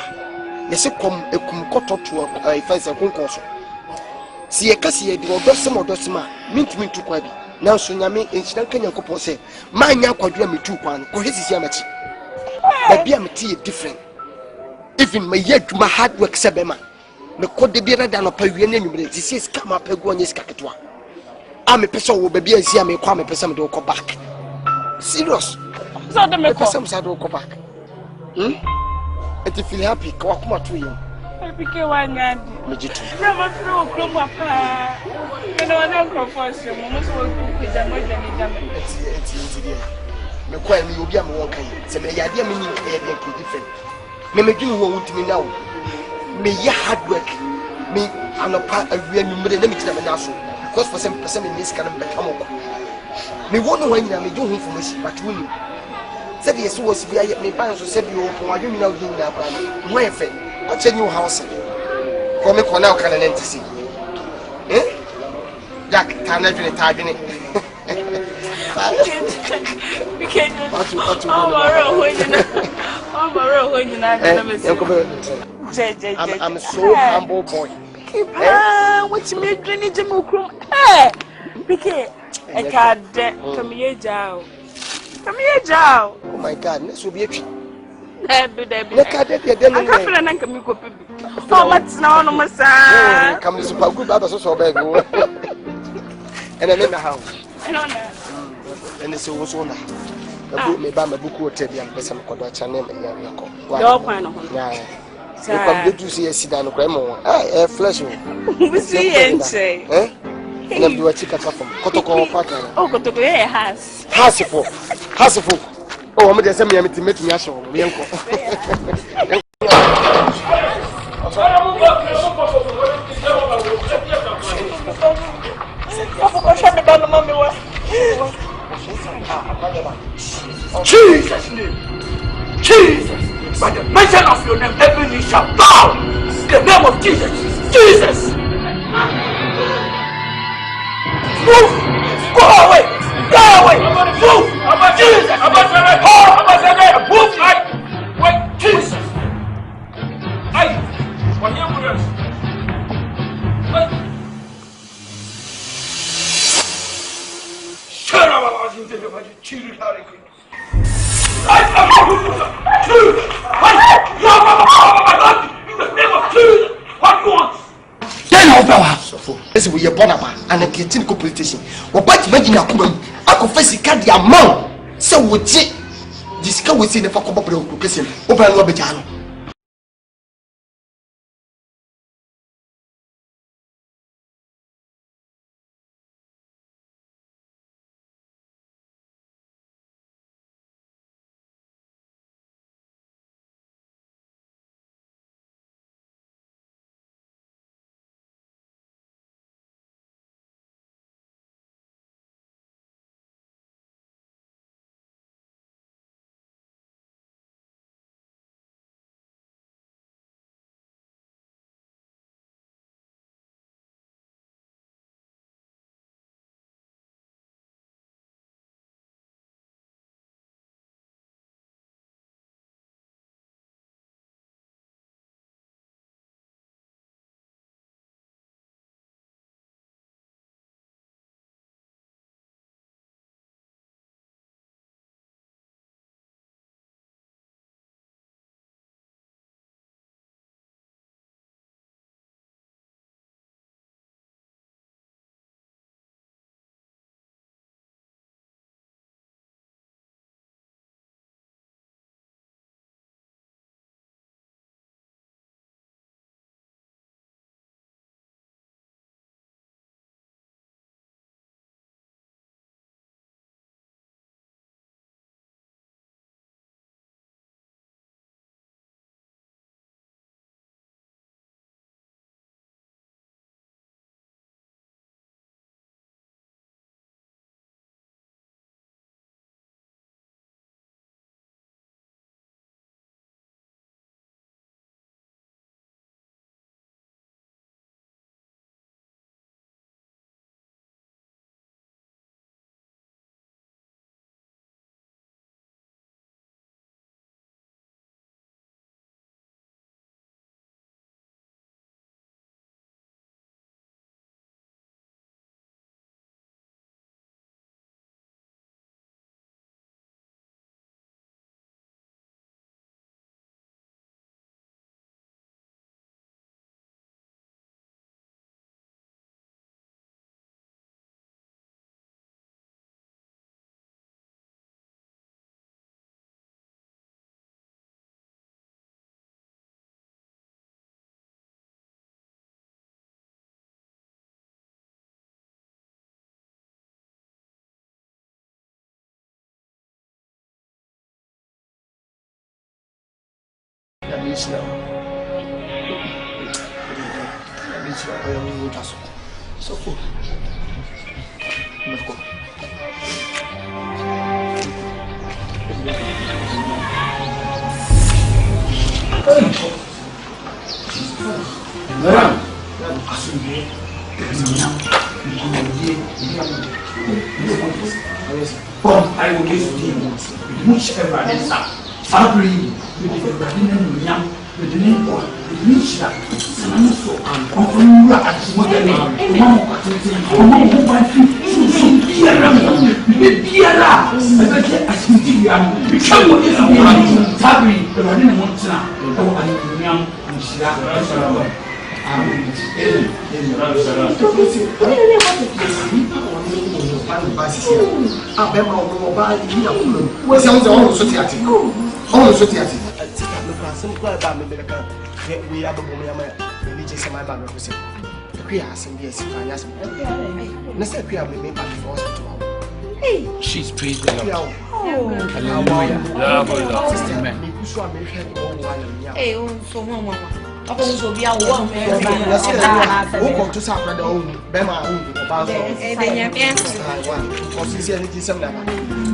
Speaker 6: Yes, come a kumkoto to a face and concourse. See a kasi ye do dosima dosima. Mint to Quabi. Now, so Yami in Shankan Copo say, my young quadra me 2 pounds, or his yamachi. But be a tea different. Even my yet my hard work Sabema. The code de beer than a pavilion, this is come up a guanis cacatua. I'm a person who be a Siam, a quam a person to go back. Serious. So the make some saddle go back. And if you happy, go up to you. I became one yard. Never throw club up. You know, I don't go for some almost with the mother. It's me quite me, you'll be a more kind. So, may I dear meaning a different. May you want me now. May your hard work. Me, I'm a part of real number limited and also. Because for some person in this kind of become up. Me wonder when I may do information, but will you? Said yes, was be I may buy so said you open. I don't know doing that. Where fair. What's a new house? Come on now, can I see? Eh?
Speaker 2: Jack, Tana, Tadini. I'm a so humble boy.
Speaker 12: What's me drinking to Mukrum? Eh, Piquet, a card from your jaw. From your jaw.
Speaker 2: Oh my God, this will be a treat.
Speaker 12: Look at it, then I can't come. How much now, no, my son?
Speaker 2: Come to super good, but so bad. And I in the house. And it's also on the book, me by my book, or tell you, I'm person called a channel. Your plan. You come to see a sedan, grandma. I flesh.
Speaker 12: We see and say,
Speaker 2: eh? And I'm doing a chicken from Kotoko partner.
Speaker 12: Oh, Kotoko has.
Speaker 2: Hasiful. Oh, I'm going to send me to meet me. I shall be uncle.
Speaker 13: Jesus' name. Jesus. By the mention of your name, every knee shall bow. The name of Jesus. Jesus. Move. Go away. Go away. Move. Jesus. Move. Wait. Jesus. Shut up.
Speaker 2: This we are born about and a getting competition. Or but imagine a woman, I confess the card the amount. So would it discuss with the fuck up occupation over Robert. So cool. Let's go. Hey.
Speaker 13: I will give you much ever Fabri, with the Bradin Yam, with the name of Misha, Sanamuso, and Confura at Modena, she's praised the Lord. Hallelujah.
Speaker 3: Hey, so mama. Ako so bia wo
Speaker 2: come to Sacra the own Bema about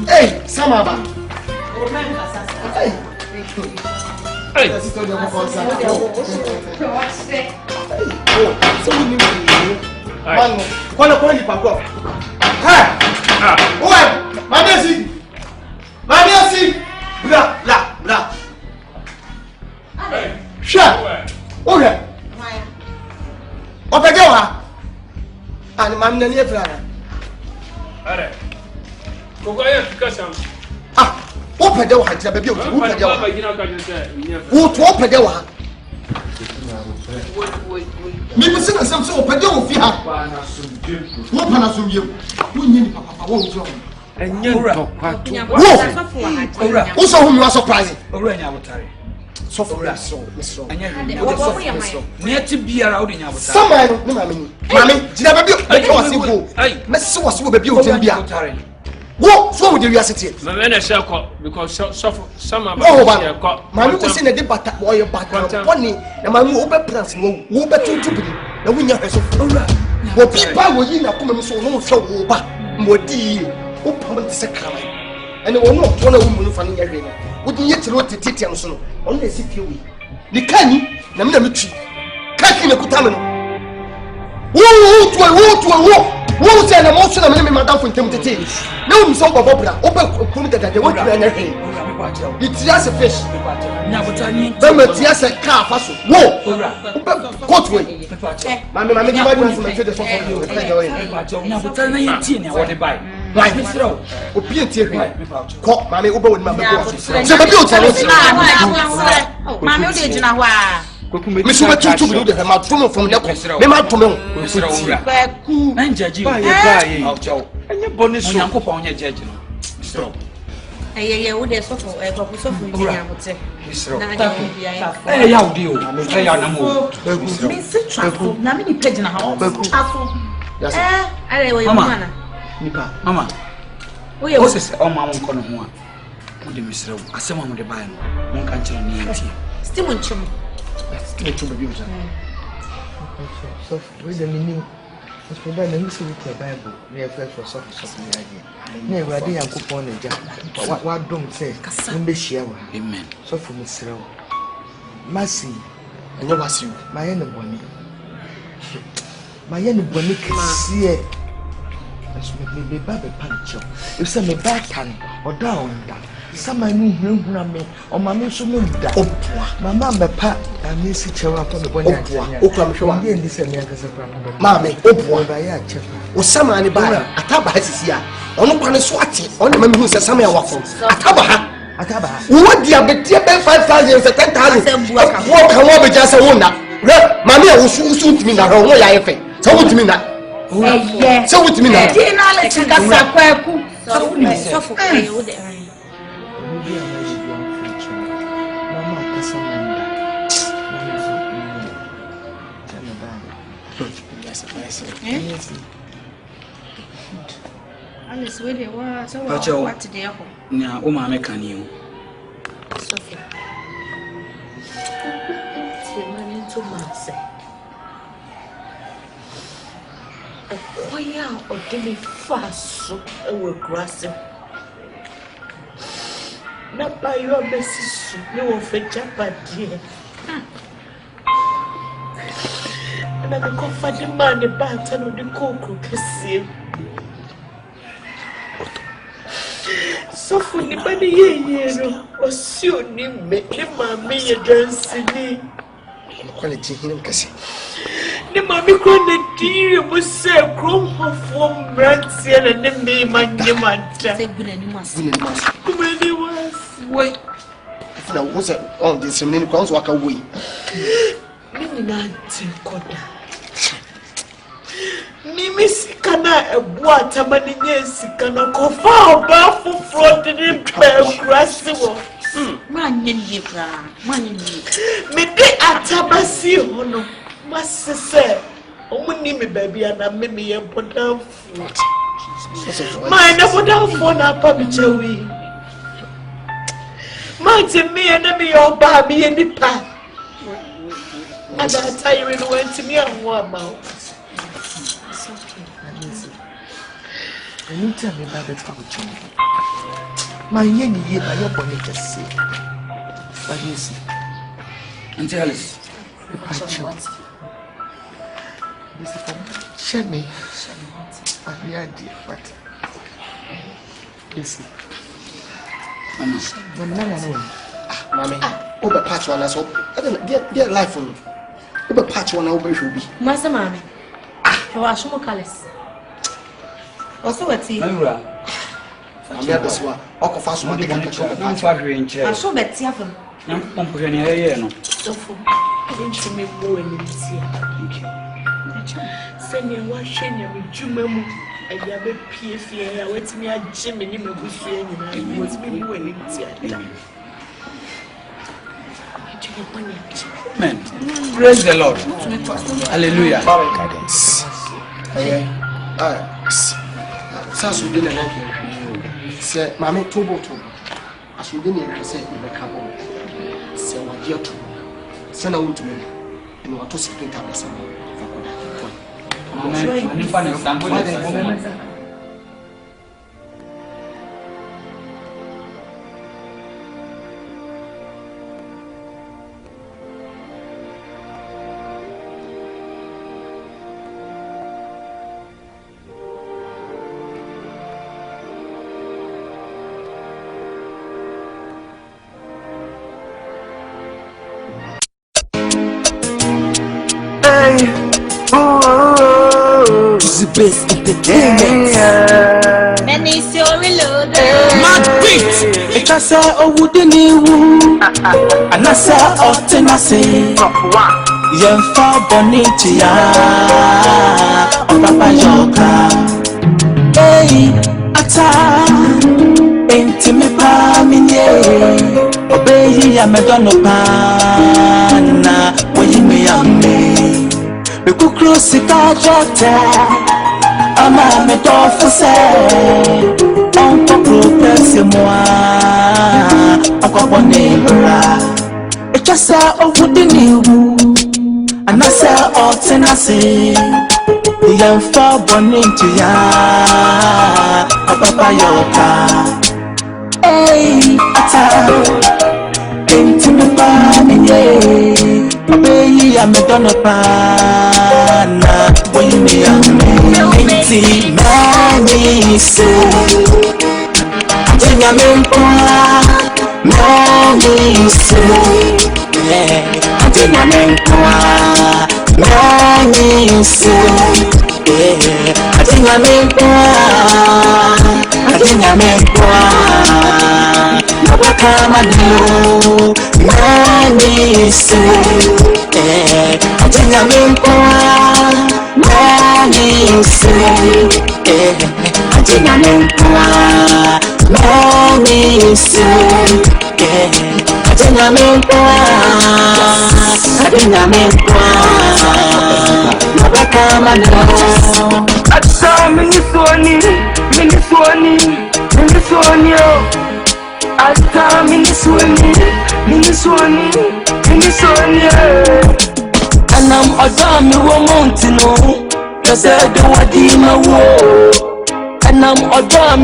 Speaker 2: hey, Samaba. Hey, okay. Opedewa. And man na nie frana.
Speaker 1: Are. Kogoya fikasam.
Speaker 2: Ah, opedewa ha baby o. Opedewa. Wo to opedewa. Mi bi sina sam so opedewa fi ha. Wo pana sumye. Wo nyi ni papa wo njo.
Speaker 13: Enye ntokwato.
Speaker 2: Wo so hu mi wa surprise.
Speaker 13: Owura nya botare.
Speaker 2: So for us so Mr.
Speaker 13: Neti biara wo de nya botare.
Speaker 2: Sama no na mami. Mami, jina baby o wa simple. Mesi wo so baby o timbia. Wo so wo de wi asete.
Speaker 1: Mama na share call because so sama ba
Speaker 2: share call. Mami ko se na de bata oyo bata. Woni na mami wo be plans wo be tuntubi. Na wo nya hweso. Wo pipa wo yi na kuma mi so no so wo ba. Modi wo pam te se kama. Ene wo no to na wo mu no fa no nya hwe na. Wo di yetiro tete no so no. Ono na si fie wi. Ni kani na me na metwi. Kaki na kuta me no. Wo say na mo so na me madam for ntem tete. Na wo mso bobo bra. Wo ba kum dada de wo twa na hwe. It just a fish.
Speaker 13: Nya botani.
Speaker 2: Ba ma tia se ka fa so. Wo ba court way. Mami di ma di ma say the so for you.
Speaker 13: Nya botani na yenti na wo de bai.
Speaker 2: Why Mr. Obi enti hwe. Ko mami wo ba woni ma be ko. Se ba bi o tale.
Speaker 3: Mami o de jina ho a.
Speaker 2: Me so ba tutu bi o de ma tumo from the ko. Me ma tumo.
Speaker 3: Ba ku.
Speaker 13: Na njaji. Ba ye. Enye boni so. Onyankopon onye judge no. Mr.
Speaker 3: Ye wo de so for ko so for nya bote.
Speaker 13: Mr. Ya wo de o. Ya na mo.
Speaker 3: Me se trafo na me ni page na ha. Trafo. Ale wo yuma.
Speaker 13: Nipa mama oye o sese o ma won ko no ho a mo de misrew asem mo de bae no won kan kire ni enti
Speaker 3: still won chum
Speaker 2: baby o ja so we the meaning as for that na see with the bible we have for so me age na ewade yankopon na ja wa dom say mbe hia wa
Speaker 13: amen
Speaker 2: so for misrew masi anya wasi ma ye ne boni kesi me ba be pancho if say me ba tan o da sama ni hunhuna me o ma me so me da mama me pa ami si chewa pa me bonya o kwa me hwa ndi se me akasa pra ma me o ba ya che o sama ni ba ataba hasisi a ono kwa ne so ate ono ma me hu se sama ya wafo ataba ha wo di abetie be 5000 se 10000 wo kan wo be ja se wona ma me ya wo su timi na ho wo ya yefe se wo timi na so with me now.
Speaker 3: Di na le chika sa kwaku. So for kai o de. Alice we dey wa so what dey happen.
Speaker 13: Na o ma me kan ni o.
Speaker 3: So for. Ti ma ni to ma se. Oya odimi faso ewe grase na bayo besisu ni wo fe japa die
Speaker 12: and I go for the man the bat and the cocoa kasi. So for the body ye was soon in me mammy dancing.
Speaker 2: Quality him kasi.
Speaker 12: The mammy couldn't dear was say grown from brands and then me man say good was wait.
Speaker 2: Now what's all this many crowns walk away.
Speaker 12: Mimi sikana ebuata maninye sikana kofa oba fufuro dini pɛkurasiwo.
Speaker 3: Manye bra, manye.
Speaker 12: Mede atabasi hono masese omuni me baby ana mimi ye bodamfo. Ma na bodamfo na pa bichewi. Ma te me na me oba me nipa. Ada tayiri no went me anwo about.
Speaker 8: Anytime you buy that for you, my yen ye by your bonnet just say. But you see,
Speaker 13: Auntie Alice,
Speaker 8: this is for Shemi. I hear dear, but you see, Mammy, over patch one as well. I don't get life for me. Over patch one over should be.
Speaker 3: Master Mammy, you are Shumokalis. Also, what's he?
Speaker 2: I'm here this one. I'll fast one.
Speaker 13: I'm far in chair.
Speaker 3: I show Betsy of him.
Speaker 13: I'm pumping here.
Speaker 12: So for into me more in this year. Send me one shiny with Jumamu. I have a PFA. I went to me a Jimmy in a bush and was me more in this year.
Speaker 13: Amen. Praise the Lord. Hallelujah.
Speaker 2: Sasu dina na se mame tobo to asu dina ya se be kabo se waje to se na wuntu me no wato secret abesa
Speaker 13: Amen. Ni fa na sample
Speaker 14: the best entertainment.
Speaker 3: Many so reloaded.
Speaker 14: Mad beat. It has a wooden woo. And I saw often I say, young far bonitia. On Papa Yoka. Hey, ata. Ain't me pamine. Obey, I'm a donopana. When you may am me. We could cross the car I'm a metal for say, Uncle Progress, Uncle Bonera. It just saw over the new, and I saw often I say, the young far born into ya, a Papa Yoka. Hey, ata, into the family. Obey, I'm a donopana. When you may have me, many say, I think I'm in many say, I think I'm in many say, I think I'm in I think I'm in come and do many say, I think I'm in many say, I think I'm in many say, I think I'm in I think I'm in come and do. I saw Minnesota, Ata Minnesota, and I'm a damn woman, no. Just said the Wadima war, and I'm a damn